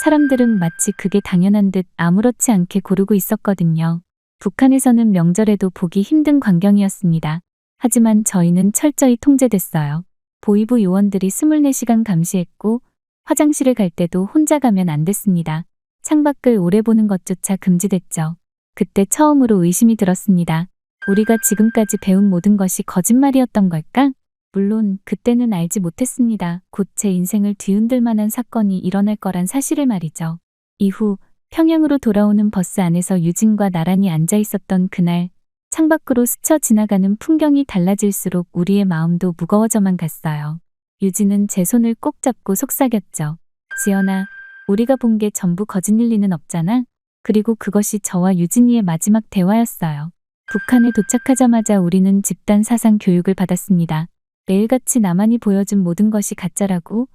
사람들은 마치 그게 당연한 듯 아무렇지 않게 고르고 있었거든요. 북한에서는 명절에도 보기 힘든 광경이었습니다. 하지만 저희는 철저히 통제됐어요. 보위부 요원들이 24시간 감시했고 화장실을 갈 때도 혼자 가면 안 됐습니다. 창밖을 오래 보는 것조차 금지됐죠. 그때 처음으로 의심이 들었습니다. 우리가 지금까지 배운 모든 것이 거짓말이었던 걸까? 물론 그때는 알지 못했습니다. 곧 제 인생을 뒤흔들 만한 사건이 일어날 거란 사실을 말이죠. 이후 평양으로 돌아오는 버스 안에서 유진과 나란히 앉아 있었던 그날, 창밖으로 스쳐 지나가는 풍경이 달라질수록 우리의 마음도 무거워져만 갔어요. 유진은 제 손을 꼭 잡고 속삭였죠. 지연아, 우리가 본 게 전부 거짓일 리는 없잖아. 그리고 그것이 저와 유진이의 마지막 대화였어요. 북한에 도착하자마자 우리는 집단 사상 교육을 받았습니다. 매일같이 남한이 보여준 모든 것이 가짜라고,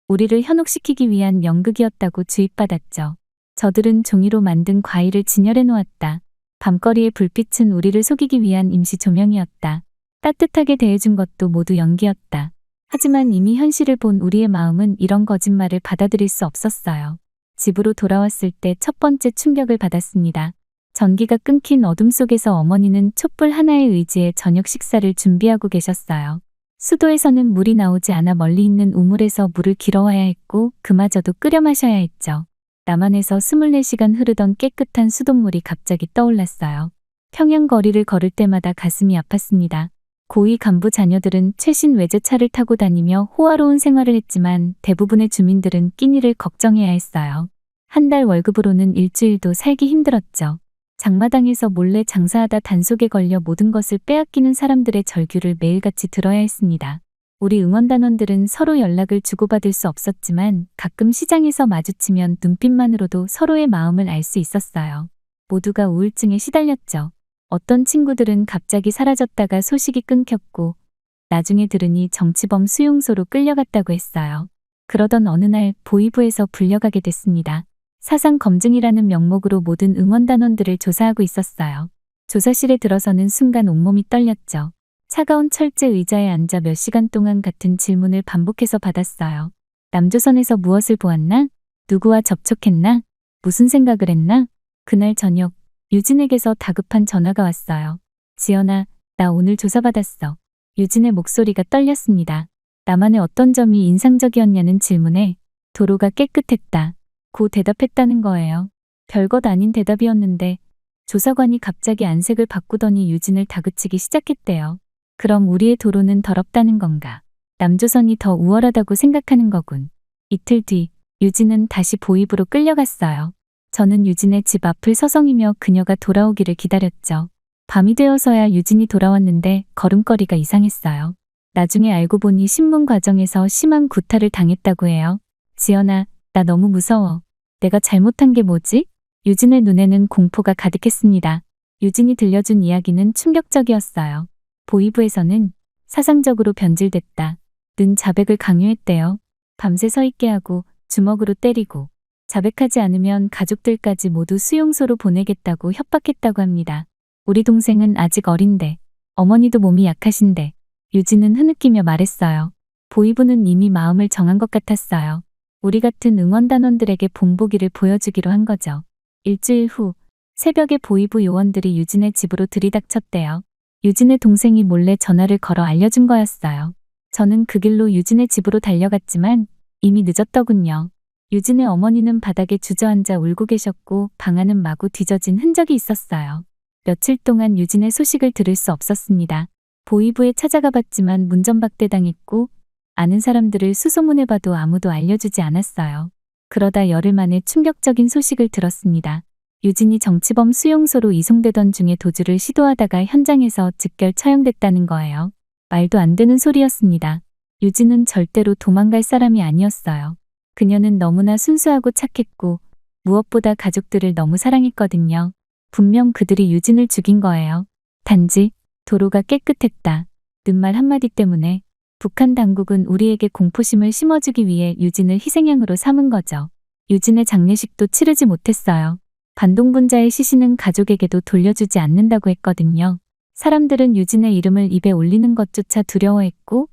우리를 현혹시키기 위한 연극이었다고 주입받았죠. 저들은 종이로 만든 과일을 진열해 놓았다. 밤거리의 불빛은 우리를 속이기 위한 임시 조명이었다. 따뜻하게 대해준 것도 모두 연기였다. 하지만 이미 현실을 본 우리의 마음은 이런 거짓말을 받아들일 수 없었어요. 집으로 돌아왔을 때 첫 번째 충격을 받았습니다. 전기가 끊긴 어둠 속에서 어머니는 촛불 하나에 의지해 저녁 식사를 준비하고 계셨어요. 수도에서는 물이 나오지 않아 멀리 있는 우물에서 물을 길어와야 했고 그마저도 끓여 마셔야 했죠. 남한에서 24시간 흐르던 깨끗한 수돗물이 갑자기 떠올랐어요. 평양 거리를 걸을 때마다 가슴이 아팠습니다. 고위 간부 자녀들은 최신 외제차를 타고 다니며 호화로운 생활을 했지만 대부분의 주민들은 끼니를 걱정해야 했어요. 한 달 월급으로는 일주일도 살기 힘들었죠. 장마당에서 몰래 장사하다 단속에 걸려 모든 것을 빼앗기는 사람들의 절규를 매일같이 들어야 했습니다. 우리 응원단원들은 서로 연락을 주고받을 수 없었지만 가끔 시장에서 마주치면 눈빛만으로도 서로의 마음을 알 수 있었어요. 모두가 우울증에 시달렸죠. 어떤 친구들은 갑자기 사라졌다가 소식이 끊겼고 나중에 들으니 정치범 수용소로 끌려갔다고 했어요. 그러던 어느 날 보위부에서 불려가게 됐습니다. 사상 검증이라는 명목으로 모든 응원단원들을 조사하고 있었어요. 조사실에 들어서는 순간 온몸이 떨렸죠. 차가운 철제 의자에 앉아 몇 시간 동안 같은 질문을 반복해서 받았어요. 남조선에서 무엇을 보았나? 누구와 접촉했나? 무슨 생각을 했나? 그날 저녁 유진에게서 다급한 전화가 왔어요. 지연아, 나 오늘 조사받았어. 유진의 목소리가 떨렸습니다. 나만의 어떤 점이 인상적이었냐는 질문에 도로가 깨끗했다. 고 대답했다는 거예요. 별것 아닌 대답이었는데 조사관이 갑자기 안색을 바꾸더니 유진을 다그치기 시작했대요. 그럼 우리의 도로는 더럽다는 건가? 남조선이 더 우월하다고 생각하는 거군. 이틀 뒤 유진은 다시 보입으로 끌려갔어요. 저는 유진의 집 앞을 서성이며 그녀가 돌아오기를 기다렸죠. 밤이 되어서야 유진이 돌아왔는데 걸음걸이가 이상했어요. 나중에 알고 보니 신문 과정에서 심한 구타를 당했다고 해요. 지연아, 나 너무 무서워. 내가 잘못한 게 뭐지? 유진의 눈에는 공포가 가득했습니다. 유진이 들려준 이야기는 충격적이었어요. 보이부에서는 사상적으로 변질됐다. 는 자백을 강요했대요. 밤새 서 있게 하고 주먹으로 때리고 자백하지 않으면 가족들까지 모두 수용소로 보내겠다고 협박했다고 합니다. 우리 동생은 아직 어린데 어머니도 몸이 약하신데 유진은 흐느끼며 말했어요. 보이부는 이미 마음을 정한 것 같았어요. 우리 같은 응원단원들에게 본보기를 보여주기로 한 거죠. 일주일 후 새벽에 보이부 요원들이 유진의 집으로 들이닥쳤대요. 유진의 동생이 몰래 전화를 걸어 알려준 거였어요. 저는 그 길로 유진의 집으로 달려갔지만 이미 늦었더군요. 유진의 어머니는 바닥에 주저앉아 울고 계셨고 방 안은 마구 뒤져진 흔적이 있었어요. 며칠 동안 유진의 소식을 들을 수 없었습니다. 보이부에 찾아가 봤지만 문전박대당했고 아는 사람들을 수소문해봐도 아무도 알려주지 않았어요. 그러다 열흘 만에 충격적인 소식을 들었습니다. 유진이 정치범 수용소로 이송되던 중에 도주를 시도하다가 현장에서 즉결 처형됐다는 거예요. 말도 안 되는 소리였습니다. 유진은 절대로 도망갈 사람이 아니었어요. 그녀는 너무나 순수하고 착했고 무엇보다 가족들을 너무 사랑했거든요. 분명 그들이 유진을 죽인 거예요. 단지 도로가 깨끗했다. 는 말 한마디 때문에 북한 당국은 우리에게 공포심을 심어주기 위해 유진을 희생양으로 삼은 거죠. 유진의 장례식도 치르지 못했어요. 반동분자의 시신은 가족에게도 돌려주지 않는다고 했거든요. 사람들은 유진의 이름을 입에 올리는 것조차 두려워했고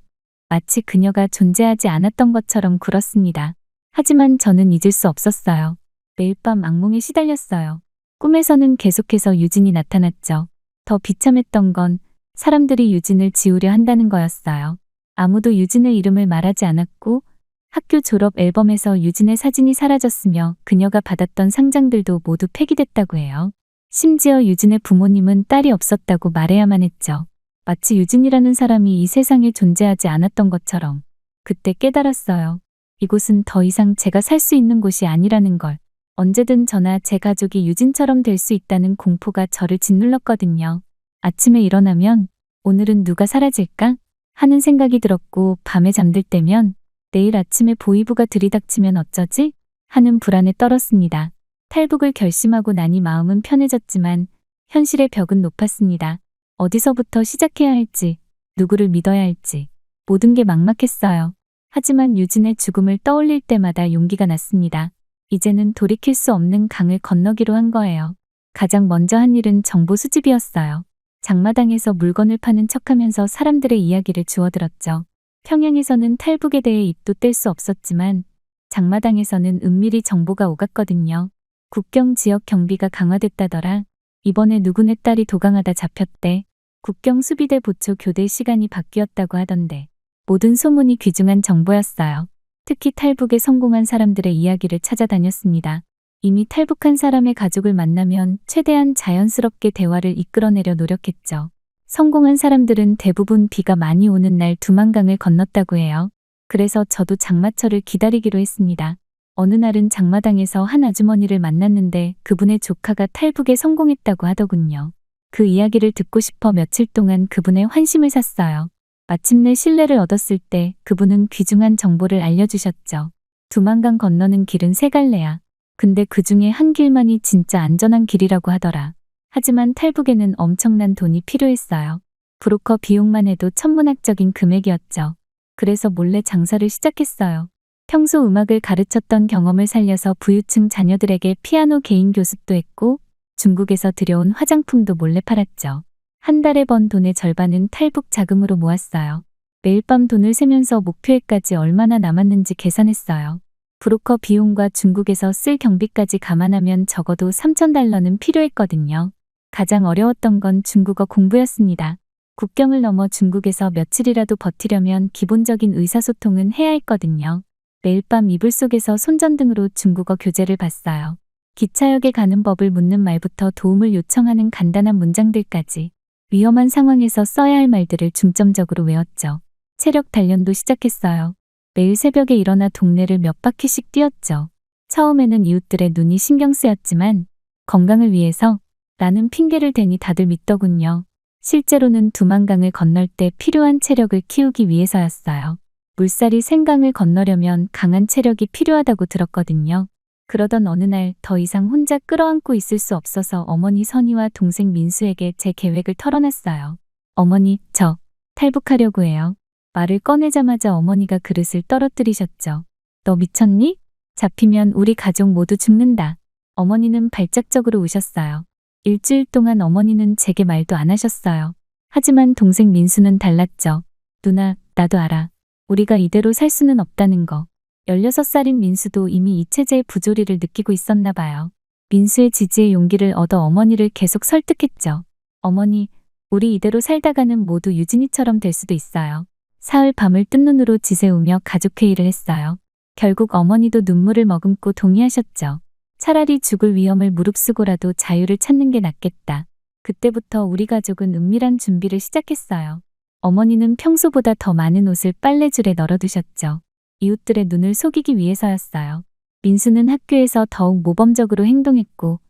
마치 그녀가 존재하지 않았던 것처럼 굴었습니다. 하지만 저는 잊을 수 없었어요. 매일 밤 악몽에 시달렸어요. 꿈에서는 계속해서 유진이 나타났죠. 더 비참했던 건 사람들이 유진을 지우려 한다는 거였어요. 아무도 유진의 이름을 말하지 않았고 학교 졸업 앨범에서 유진의 사진이 사라졌으며 그녀가 받았던 상장들도 모두 폐기됐다고 해요. 심지어 유진의 부모님은 딸이 없었다고 말해야만 했죠. 마치 유진이라는 사람이 이 세상에 존재하지 않았던 것처럼. 그때 깨달았어요. 이곳은 더 이상 제가 살 수 있는 곳이 아니라는 걸. 언제든 저나 제 가족이 유진처럼 될 수 있다는 공포가 저를 짓눌렀거든요. 아침에 일어나면 오늘은 누가 사라질까? 하는 생각이 들었고 밤에 잠들 때면 내일 아침에 보이부가 들이닥치면 어쩌지? 하는 불안에 떨었습니다. 탈북을 결심하고 나니 마음은 편해졌지만 현실의 벽은 높았습니다. 어디서부터 시작해야 할지, 누구를 믿어야 할지 모든 게 막막했어요. 하지만 유진의 죽음을 떠올릴 때마다 용기가 났습니다. 이제는 돌이킬 수 없는 강을 건너기로 한 거예요. 가장 먼저 한 일은 정보 수집이었어요. 장마당에서 물건을 파는 척하면서 사람들의 이야기를 주워들었죠. 평양에서는 탈북에 대해 입도 뗄 수 없었지만 장마당에서는 은밀히 정보가 오갔거든요. 국경 지역 경비가 강화됐다더라. 이번에 누구네 딸이 도강하다 잡혔대. 국경 수비대 보초 교대 시간이 바뀌었다고 하던데. 모든 소문이 귀중한 정보였어요. 특히 탈북에 성공한 사람들의 이야기를 찾아다녔습니다. 이미 탈북한 사람의 가족을 만나면 최대한 자연스럽게 대화를 이끌어내려 노력했죠. 성공한 사람들은 대부분 비가 많이 오는 날 두만강을 건넜다고 해요. 그래서 저도 장마철을 기다리기로 했습니다. 어느 날은 장마당에서 한 아주머니를 만났는데 그분의 조카가 탈북에 성공했다고 하더군요. 그 이야기를 듣고 싶어 며칠 동안 그분의 환심을 샀어요. 마침내 신뢰를 얻었을 때 그분은 귀중한 정보를 알려주셨죠. 두만강 건너는 길은 세 갈래야. 근데 그 중에 한 길만이 진짜 안전한 길이라고 하더라. 하지만 탈북에는 엄청난 돈이 필요했어요. 브로커 비용만 해도 천문학적인 금액이었죠. 그래서 몰래 장사를 시작했어요. 평소 음악을 가르쳤던 경험을 살려서 부유층 자녀들에게 피아노 개인 교습도 했고 중국에서 들여온 화장품도 몰래 팔았죠. 한 달에 번 돈의 절반은 탈북 자금으로 모았어요. 매일 밤 돈을 세면서 목표에까지 얼마나 남았는지 계산했어요. 브로커 비용과 중국에서 쓸 경비까지 감안하면 적어도 3,000달러는 필요했거든요. 가장 어려웠던 건 중국어 공부였습니다. 국경을 넘어 중국에서 며칠이라도 버티려면 기본적인 의사소통은 해야 했거든요. 매일 밤 이불 속에서 손전등으로 중국어 교재를 봤어요. 기차역에 가는 법을 묻는 말부터 도움을 요청하는 간단한 문장들까지 위험한 상황에서 써야 할 말들을 중점적으로 외웠죠. 체력 단련도 시작했어요. 매일 새벽에 일어나 동네를 몇 바퀴씩 뛰었죠. 처음에는 이웃들의 눈이 신경 쓰였지만 건강을 위해서 라는 핑계를 대니 다들 믿더군요. 실제로는 두만강을 건널 때 필요한 체력을 키우기 위해서였어요. 물살이 생강을 건너려면 강한 체력이 필요하다고 들었거든요. 그러던 어느 날 더 이상 혼자 끌어안고 있을 수 없어서 어머니 선희와 동생 민수에게 제 계획을 털어놨어요. 어머니, 저 탈북하려고 해요. 말을 꺼내자마자 어머니가 그릇을 떨어뜨리셨죠. 너 미쳤니? 잡히면 우리 가족 모두 죽는다. 어머니는 발작적으로 우셨어요. 일주일 동안 어머니는 제게 말도 안 하셨어요. 하지만 동생 민수는 달랐죠. 누나, 나도 알아. 우리가 이대로 살 수는 없다는 거. 16살인 민수도 이미 이 체제의 부조리를 느끼고 있었나 봐요. 민수의 지지에 용기를 얻어 어머니를 계속 설득했죠. 어머니, 우리 이대로 살다가는 모두 유진이처럼 될 수도 있어요. 사흘 밤을 뜬 눈으로 지새우며 가족회의를 했어요. 결국 어머니도 눈물을 머금고 동의하셨죠. 차라리 죽을 위험을 무릅쓰고라도 자유를 찾는 게 낫겠다. 그때부터 우리 가족은 은밀한 준비를 시작했어요. 어머니는 평소보다 더 많은 옷을 빨래줄에 널어두셨죠. 이웃들의 눈을 속이기 위해서였어요. 민수는 학교에서 더욱 모범적으로 행동했고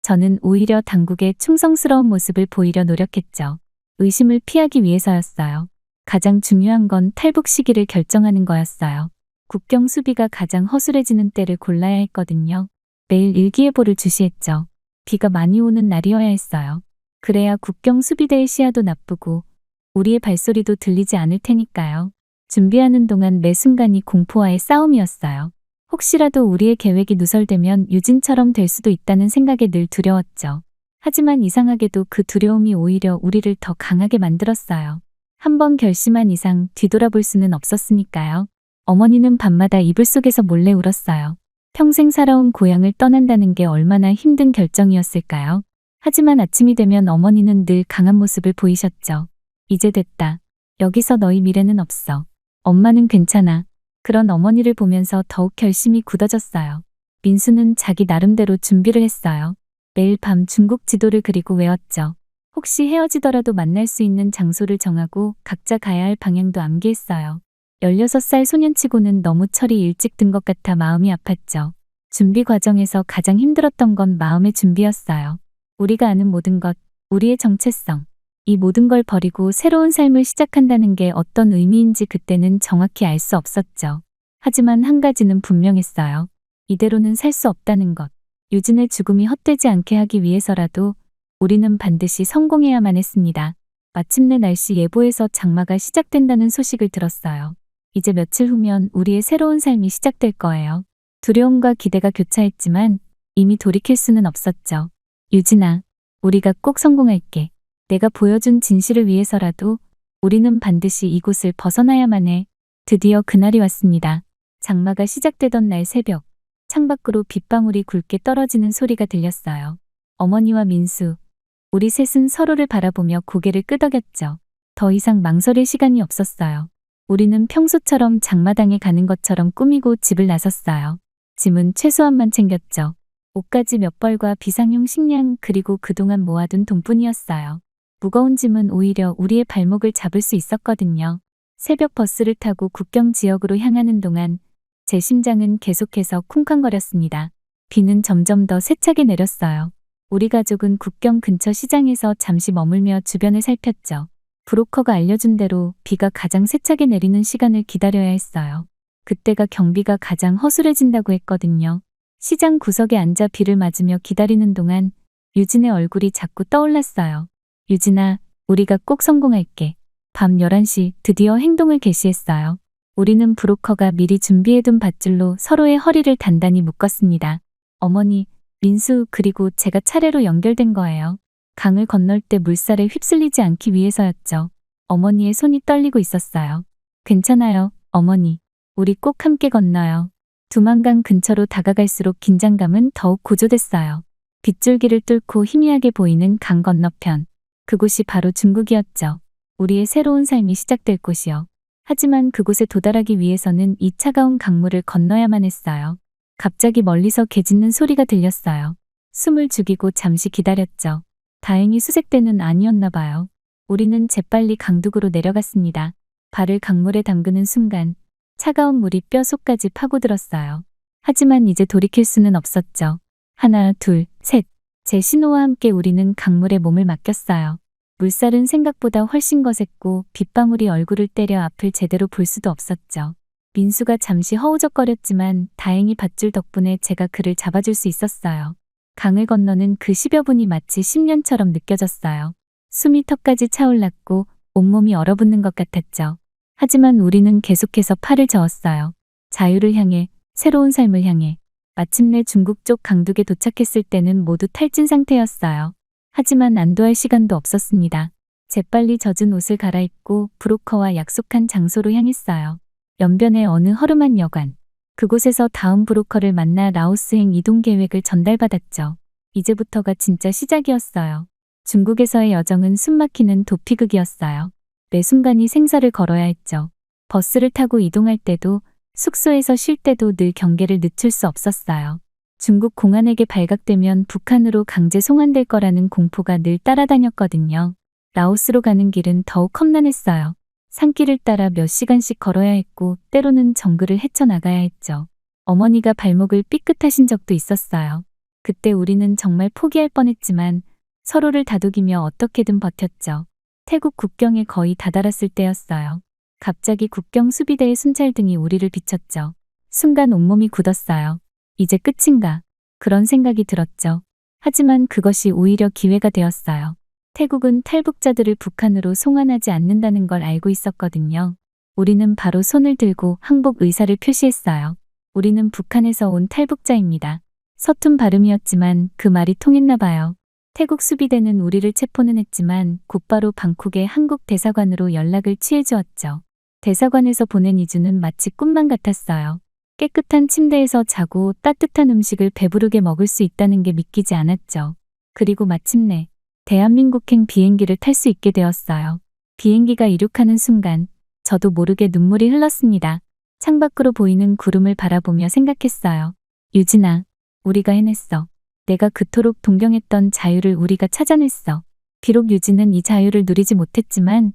저는 오히려 당국에 충성스러운 모습을 보이려 노력했죠. 의심을 피하기 위해서였어요. 가장 중요한 건 탈북 시기를 결정하는 거였어요. 국경 수비가 가장 허술해지는 때를 골라야 했거든요. 매일 일기예보를 주시했죠. 비가 많이 오는 날이어야 했어요. 그래야 국경 수비대의 시야도 나쁘고 우리의 발소리도 들리지 않을 테니까요. 준비하는 동안 매 순간이 공포와의 싸움이었어요. 혹시라도 우리의 계획이 누설되면 유진처럼 될 수도 있다는 생각에 늘 두려웠죠. 하지만 이상하게도 그 두려움이 오히려 우리를 더 강하게 만들었어요. 한번 결심한 이상 뒤돌아볼 수는 없었으니까요. 어머니는 밤마다 이불 속에서 몰래 울었어요. 평생 살아온 고향을 떠난다는 게 얼마나 힘든 결정이었을까요? 하지만 아침이 되면 어머니는 늘 강한 모습을 보이셨죠. 이제 됐다. 여기서 너희 미래는 없어. 엄마는 괜찮아. 그런 어머니를 보면서 더욱 결심이 굳어졌어요. 민수는 자기 나름대로 준비를 했어요. 매일 밤 중국 지도를 그리고 외웠죠. 혹시 헤어지더라도 만날 수 있는 장소를 정하고 각자 가야 할 방향도 암기했어요. 16살 소년치고는 너무 철이 일찍 든 것 같아 마음이 아팠죠. 준비 과정에서 가장 힘들었던 건 마음의 준비였어요. 우리가 아는 모든 것, 우리의 정체성, 이 모든 걸 버리고 새로운 삶을 시작한다는 게 어떤 의미인지 그때는 정확히 알 수 없었죠. 하지만 한 가지는 분명했어요. 이대로는 살 수 없다는 것. 유진의 죽음이 헛되지 않게 하기 위해서라도 우리는 반드시 성공해야만 했습니다. 마침내 날씨 예보에서 장마가 시작된다는 소식을 들었어요. 이제 며칠 후면 우리의 새로운 삶이 시작될 거예요. 두려움과 기대가 교차했지만 이미 돌이킬 수는 없었죠. 유진아, 우리가 꼭 성공할게. 내가 보여준 진실을 위해서라도 우리는 반드시 이곳을 벗어나야만 해. 드디어 그날이 왔습니다. 장마가 시작되던 날 새벽, 창밖으로 빗방울이 굵게 떨어지는 소리가 들렸어요. 어머니와 민수, 우리 셋은 서로를 바라보며 고개를 끄덕였죠. 더 이상 망설일 시간이 없었어요. 우리는 평소처럼 장마당에 가는 것처럼 꾸미고 집을 나섰어요. 짐은 최소한만 챙겼죠. 옷가지 몇 벌과 비상용 식량 그리고 그동안 모아둔 돈뿐이었어요. 무거운 짐은 오히려 우리의 발목을 잡을 수 있었거든요. 새벽 버스를 타고 국경 지역으로 향하는 동안 제 심장은 계속해서 쿵쾅거렸습니다. 비는 점점 더 세차게 내렸어요. 우리 가족은 국경 근처 시장에서 잠시 머물며 주변을 살폈죠. 브로커가 알려준 대로 비가 가장 세차게 내리는 시간을 기다려야 했어요. 그때가 경비가 가장 허술해진다고 했거든요. 시장 구석에 앉아 비를 맞으며 기다리는 동안 유진의 얼굴이 자꾸 떠올랐어요. 유진아, 우리가 꼭 성공할게. 밤 11시 드디어 행동을 개시했어요. 우리는 브로커가 미리 준비해둔 밧줄로 서로의 허리를 단단히 묶었습니다. 어머니, 민수 그리고 제가 차례로 연결된 거예요. 강을 건널 때 물살에 휩쓸리지 않기 위해서였죠. 어머니의 손이 떨리고 있었어요. 괜찮아요, 어머니. 우리 꼭 함께 건너요. 두만강 근처로 다가갈수록 긴장감은 더욱 고조됐어요. 빗줄기를 뚫고 희미하게 보이는 강 건너편. 그곳이 바로 중국이었죠. 우리의 새로운 삶이 시작될 곳이요. 하지만 그곳에 도달하기 위해서는 이 차가운 강물을 건너야만 했어요. 갑자기 멀리서 개 짖는 소리가 들렸어요. 숨을 죽이고 잠시 기다렸죠. 다행히 수색대는 아니었나 봐요. 우리는 재빨리 강둑으로 내려갔습니다. 발을 강물에 담그는 순간 차가운 물이 뼈 속까지 파고들었어요. 하지만 이제 돌이킬 수는 없었죠. 하나, 둘, 셋. 제 신호와 함께 우리는 강물에 몸을 맡겼어요. 물살은 생각보다 훨씬 거셌고 빗방울이 얼굴을 때려 앞을 제대로 볼 수도 없었죠. 민수가 잠시 허우적거렸지만 다행히 밧줄 덕분에 제가 그를 잡아줄 수 있었어요. 강을 건너는 그 10여 분이 마치 10년처럼 느껴졌어요. 숨이 턱까지 차올랐고 온몸이 얼어붙는 것 같았죠. 하지만 우리는 계속해서 팔을 저었어요. 자유를 향해, 새로운 삶을 향해. 마침내 중국 쪽 강둑에 도착했을 때는 모두 탈진 상태였어요. 하지만 안도할 시간도 없었습니다. 재빨리 젖은 옷을 갈아입고 브로커와 약속한 장소로 향했어요. 연변의 어느 허름한 여관. 그곳에서 다음 브로커를 만나 라오스행 이동 계획을 전달받았죠. 이제부터가 진짜 시작이었어요. 중국에서의 여정은 숨막히는 도피극이었어요. 매 순간이 생사를 걸어야 했죠. 버스를 타고 이동할 때도 숙소에서 쉴 때도 늘 경계를 늦출 수 없었어요. 중국 공안에게 발각되면 북한으로 강제 송환될 거라는 공포가 늘 따라다녔거든요. 라오스로 가는 길은 더욱 험난했어요. 산길을 따라 몇 시간씩 걸어야 했고 때로는 정글을 헤쳐나가야 했죠. 어머니가 발목을 삐끗하신 적도 있었어요. 그때 우리는 정말 포기할 뻔했지만 서로를 다독이며 어떻게든 버텼죠. 태국 국경에 거의 다다랐을 때였어요. 갑자기 국경 수비대의 순찰등이 우리를 비췄죠. 순간 온몸이 굳었어요. 이제 끝인가? 그런 생각이 들었죠. 하지만 그것이 오히려 기회가 되었어요. 태국은 탈북자들을 북한으로 송환하지 않는다는 걸 알고 있었거든요. 우리는 바로 손을 들고 항복 의사를 표시했어요. 우리는 북한에서 온 탈북자입니다. 서툰 발음이었지만 그 말이 통했나 봐요. 태국 수비대는 우리를 체포는 했지만 곧바로 방콕의 한국 대사관으로 연락을 취해주었죠. 대사관에서 보낸 2주는 마치 꿈만 같았어요. 깨끗한 침대에서 자고 따뜻한 음식을 배부르게 먹을 수 있다는 게 믿기지 않았죠. 그리고 마침내 대한민국행 비행기를 탈 수 있게 되었어요. 비행기가 이륙하는 순간 저도 모르게 눈물이 흘렀습니다. 창밖으로 보이는 구름을 바라보며 생각했어요. 유진아, 우리가 해냈어. 내가 그토록 동경했던 자유를 우리가 찾아냈어. 비록 유진은 이 자유를 누리지 못했지만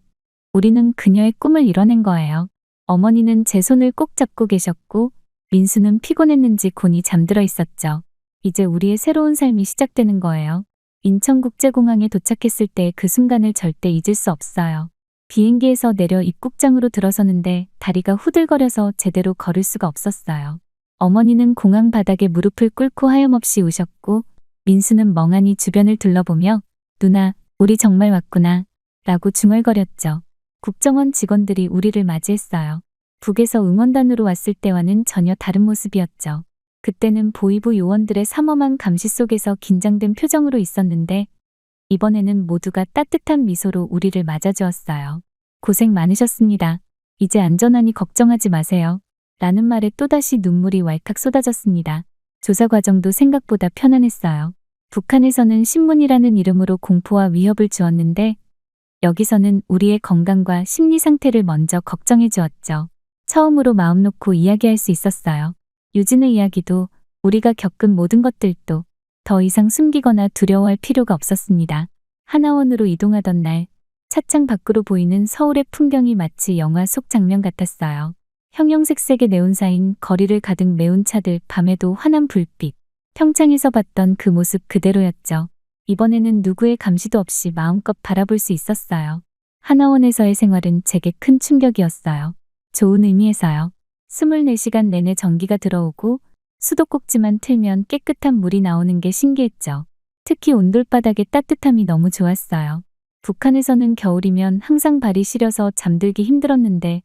우리는 그녀의 꿈을 이뤄낸 거예요. 어머니는 제 손을 꼭 잡고 계셨고 민수는 피곤했는지 곤히 잠들어 있었죠. 이제 우리의 새로운 삶이 시작되는 거예요. 인천국제공항에 도착했을 때 그 순간을 절대 잊을 수 없어요. 비행기에서 내려 입국장으로 들어서는데 다리가 후들거려서 제대로 걸을 수가 없었어요. 어머니는 공항 바닥에 무릎을 꿇고 하염없이 우셨고 민수는 멍하니 주변을 둘러보며 누나, 우리 정말 왔구나 라고 중얼거렸죠. 국정원 직원들이 우리를 맞이했어요. 북에서 응원단으로 왔을 때와는 전혀 다른 모습이었죠. 그때는 보이부 요원들의 삼엄한 감시 속에서 긴장된 표정으로 있었는데 이번에는 모두가 따뜻한 미소로 우리를 맞아주었어요. 고생 많으셨습니다. 이제 안전하니 걱정하지 마세요. 라는 말에 또다시 눈물이 왈칵 쏟아졌습니다. 조사 과정도 생각보다 편안했어요. 북한에서는 신문이라는 이름으로 공포와 위협을 주었는데 여기서는 우리의 건강과 심리 상태를 먼저 걱정해 주었죠. 처음으로 마음 놓고 이야기할 수 있었어요. 유진의 이야기도 우리가 겪은 모든 것들도 더 이상 숨기거나 두려워할 필요가 없었습니다. 하나원으로 이동하던 날 차창 밖으로 보이는 서울의 풍경이 마치 영화 속 장면 같았어요. 형형색색의 네온사인 거리를 가득 메운 차들, 밤에도 환한 불빛. 평창에서 봤던 그 모습 그대로였죠. 이번에는 누구의 감시도 없이 마음껏 바라볼 수 있었어요. 하나원에서의 생활은 제게 큰 충격이었어요. 좋은 의미에서요. 24시간 내내 전기가 들어오고 수도꼭지만 틀면 깨끗한 물이 나오는 게 신기했죠. 특히 온돌바닥의 따뜻함이 너무 좋았어요. 북한에서는 겨울이면 항상 발이 시려서 잠들기 힘들었는데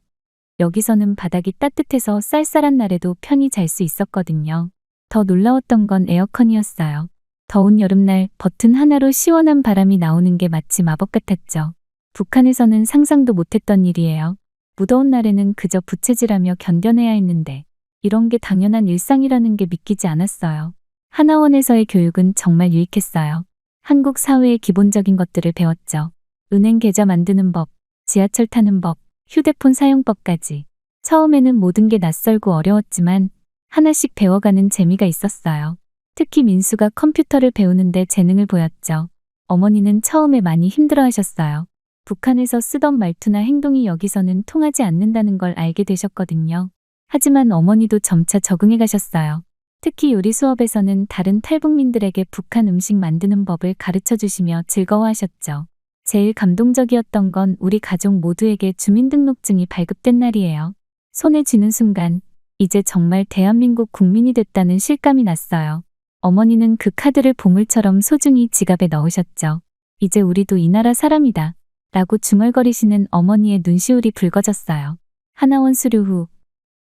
여기서는 바닥이 따뜻해서 쌀쌀한 날에도 편히 잘 수 있었거든요. 더 놀라웠던 건 에어컨이었어요. 더운 여름날 버튼 하나로 시원한 바람이 나오는 게 마치 마법 같았죠. 북한에서는 상상도 못했던 일이에요. 무더운 날에는 그저 부채질하며 견뎌내야 했는데 이런 게 당연한 일상이라는 게 믿기지 않았어요. 하나원에서의 교육은 정말 유익했어요. 한국 사회의 기본적인 것들을 배웠죠. 은행 계좌 만드는 법, 지하철 타는 법, 휴대폰 사용법까지. 처음에는 모든 게 낯설고 어려웠지만 하나씩 배워가는 재미가 있었어요. 특히 민수가 컴퓨터를 배우는데 재능을 보였죠. 어머니는 처음에 많이 힘들어하셨어요. 북한에서 쓰던 말투나 행동이 여기서는 통하지 않는다는 걸 알게 되셨거든요. 하지만 어머니도 점차 적응해 가셨어요. 특히 요리 수업에서는 다른 탈북민들에게 북한 음식 만드는 법을 가르쳐 주시며 즐거워하셨죠. 제일 감동적이었던 건 우리 가족 모두에게 주민등록증이 발급된 날이에요. 손에 쥐는 순간 이제 정말 대한민국 국민이 됐다는 실감이 났어요. 어머니는 그 카드를 보물처럼 소중히 지갑에 넣으셨죠. 이제 우리도 이 나라 사람이다 라고 중얼거리시는 어머니의 눈시울이 붉어졌어요. 하나원 수료 후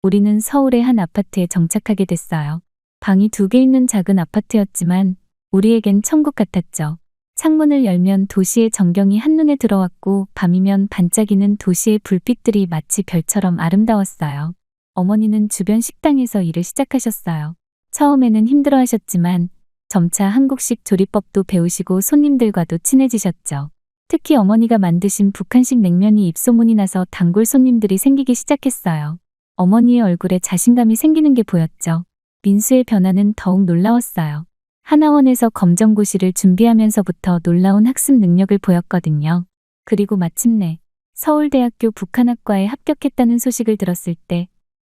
우리는 서울의 한 아파트에 정착하게 됐어요. 방이 2개 있는 작은 아파트였지만 우리에겐 천국 같았죠. 창문을 열면 도시의 전경이 한눈에 들어왔고 밤이면 반짝이는 도시의 불빛들이 마치 별처럼 아름다웠어요. 어머니는 주변 식당에서 일을 시작하셨어요. 처음에는 힘들어하셨지만 점차 한국식 조리법도 배우시고 손님들과도 친해지셨죠. 특히 어머니가 만드신 북한식 냉면이 입소문이 나서 단골 손님들이 생기기 시작했어요. 어머니의 얼굴에 자신감이 생기는 게 보였죠. 민수의 변화는 더욱 놀라웠어요. 하나원에서 검정고시를 준비하면서부터 놀라운 학습 능력을 보였거든요. 그리고 마침내 서울대학교 북한학과에 합격했다는 소식을 들었을 때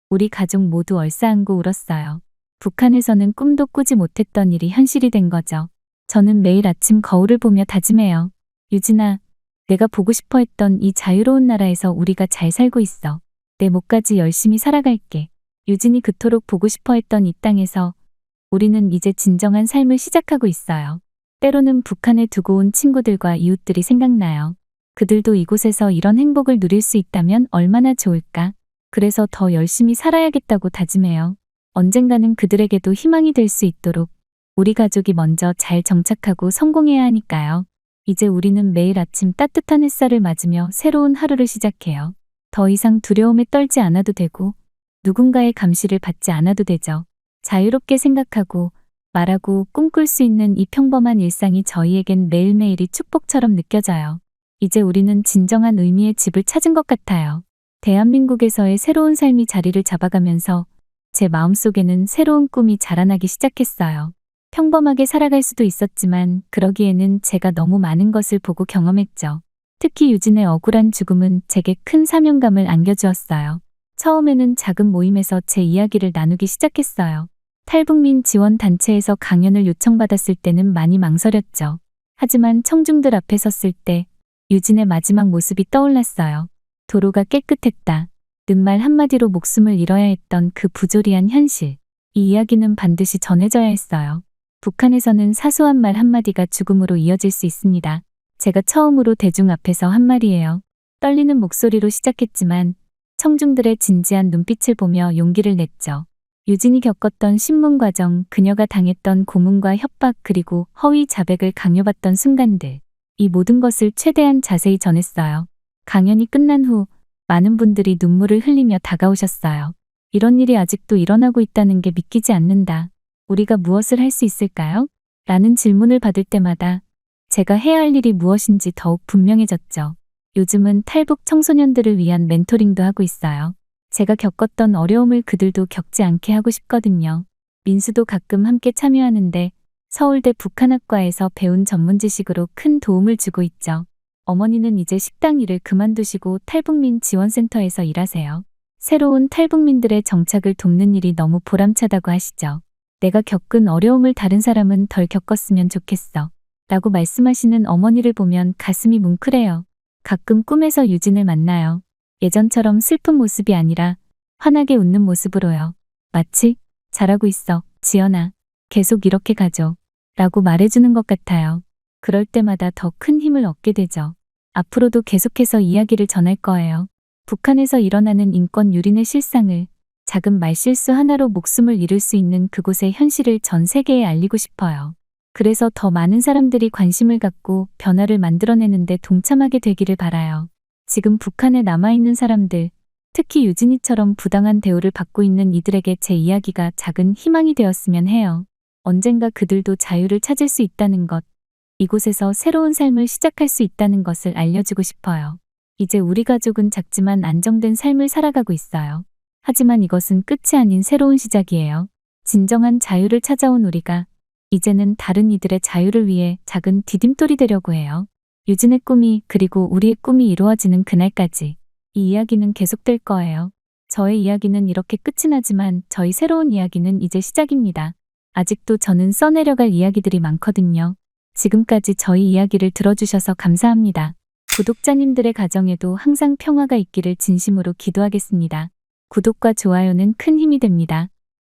우리 가족 모두 얼싸안고 울었어요. 북한에서는 꿈도 꾸지 못했던 일이 현실이 된 거죠. 저는 매일 아침 거울을 보며 다짐해요. 유진아, 내가 보고 싶어 했던 이 자유로운 나라에서 우리가 잘 살고 있어. 내 목까지 열심히 살아갈게. 유진이 그토록 보고 싶어 했던 이 땅에서 우리는 이제 진정한 삶을 시작하고 있어요. 때로는 북한에 두고 온 친구들과 이웃들이 생각나요. 그들도 이곳에서 이런 행복을 누릴 수 있다면 얼마나 좋을까. 그래서 더 열심히 살아야겠다고 다짐해요. 언젠가는 그들에게도 희망이 될 수 있도록 우리 가족이 먼저 잘 정착하고 성공해야 하니까요. 이제 우리는 매일 아침 따뜻한 햇살을 맞으며 새로운 하루를 시작해요. 더 이상 두려움에 떨지 않아도 되고 누군가의 감시를 받지 않아도 되죠. 자유롭게 생각하고 말하고 꿈꿀 수 있는 이 평범한 일상이 저희에겐 매일매일이 축복처럼 느껴져요. 이제 우리는 진정한 의미의 집을 찾은 것 같아요. 대한민국에서의 새로운 삶이 자리를 잡아가면서 제 마음속에는 새로운 꿈이 자라나기 시작했어요. 평범하게 살아갈 수도 있었지만 그러기에는 제가 너무 많은 것을 보고 경험했죠. 특히 유진의 억울한 죽음은 제게 큰 사명감을 안겨주었어요. 처음에는 작은 모임에서 제 이야기를 나누기 시작했어요. 탈북민 지원 단체에서 강연을 요청받았을 때는 많이 망설였죠. 하지만 청중들 앞에 섰을 때 유진의 마지막 모습이 떠올랐어요. 도로가 깨끗했다. 는 말 한마디로 목숨을 잃어야 했던 그 부조리한 현실. 이 이야기는 반드시 전해져야 했어요. 북한에서는 사소한 말 한마디가 죽음으로 이어질 수 있습니다. 제가 처음으로 대중 앞에서 한 말이에요. 떨리는 목소리로 시작했지만 청중들의 진지한 눈빛을 보며 용기를 냈죠. 유진이 겪었던 신문 과정, 그녀가 당했던 고문과 협박 그리고 허위 자백을 강요받던 순간들. 이 모든 것을 최대한 자세히 전했어요. 강연이 끝난 후 많은 분들이 눈물을 흘리며 다가오셨어요. 이런 일이 아직도 일어나고 있다는 게 믿기지 않는다. 우리가 무엇을 할 수 있을까요? 라는 질문을 받을 때마다 제가 해야 할 일이 무엇인지 더욱 분명해졌죠. 요즘은 탈북 청소년들을 위한 멘토링도 하고 있어요. 제가 겪었던 어려움을 그들도 겪지 않게 하고 싶거든요. 민수도 가끔 함께 참여하는데 서울대 북한학과에서 배운 전문 지식으로 큰 도움을 주고 있죠. 어머니는 이제 식당 일을 그만두시고 탈북민 지원센터에서 일하세요. 새로운 탈북민들의 정착을 돕는 일이 너무 보람차다고 하시죠. 내가 겪은 어려움을 다른 사람은 덜 겪었으면 좋겠어. 라고 말씀하시는 어머니를 보면 가슴이 뭉클해요. 가끔 꿈에서 유진을 만나요. 예전처럼 슬픈 모습이 아니라 환하게 웃는 모습으로요. 마치 잘하고 있어, 지연아. 계속 이렇게 가죠. 라고 말해주는 것 같아요. 그럴 때마다 더 큰 힘을 얻게 되죠. 앞으로도 계속해서 이야기를 전할 거예요. 북한에서 일어나는 인권 유린의 실상을 작은 말실수 하나로 목숨을 잃을 수 있는 그곳의 현실을 전 세계에 알리고 싶어요. 그래서 더 많은 사람들이 관심을 갖고 변화를 만들어내는데 동참하게 되기를 바라요. 지금 북한에 남아있는 사람들, 특히 유진이처럼 부당한 대우를 받고 있는 이들에게 제 이야기가 작은 희망이 되었으면 해요. 언젠가 그들도 자유를 찾을 수 있다는 것, 이곳에서 새로운 삶을 시작할 수 있다는 것을 알려주고 싶어요. 이제 우리 가족은 작지만 안정된 삶을 살아가고 있어요. 하지만 이것은 끝이 아닌 새로운 시작이에요. 진정한 자유를 찾아온 우리가 이제는 다른 이들의 자유를 위해 작은 디딤돌이 되려고 해요. 유진의 꿈이 그리고 우리의 꿈이 이루어지는 그날까지 이 이야기는 계속될 거예요. 저의 이야기는 이렇게 끝이 나지만 저희 새로운 이야기는 이제 시작입니다. 아직도 저는 써내려갈 이야기들이 많거든요. 지금까지 저희 이야기를 들어주셔서 감사합니다. 구독자님들의 가정에도 항상 평화가 있기를 진심으로 기도하겠습니다. 구독과 좋아요는 큰 힘이 됩니다.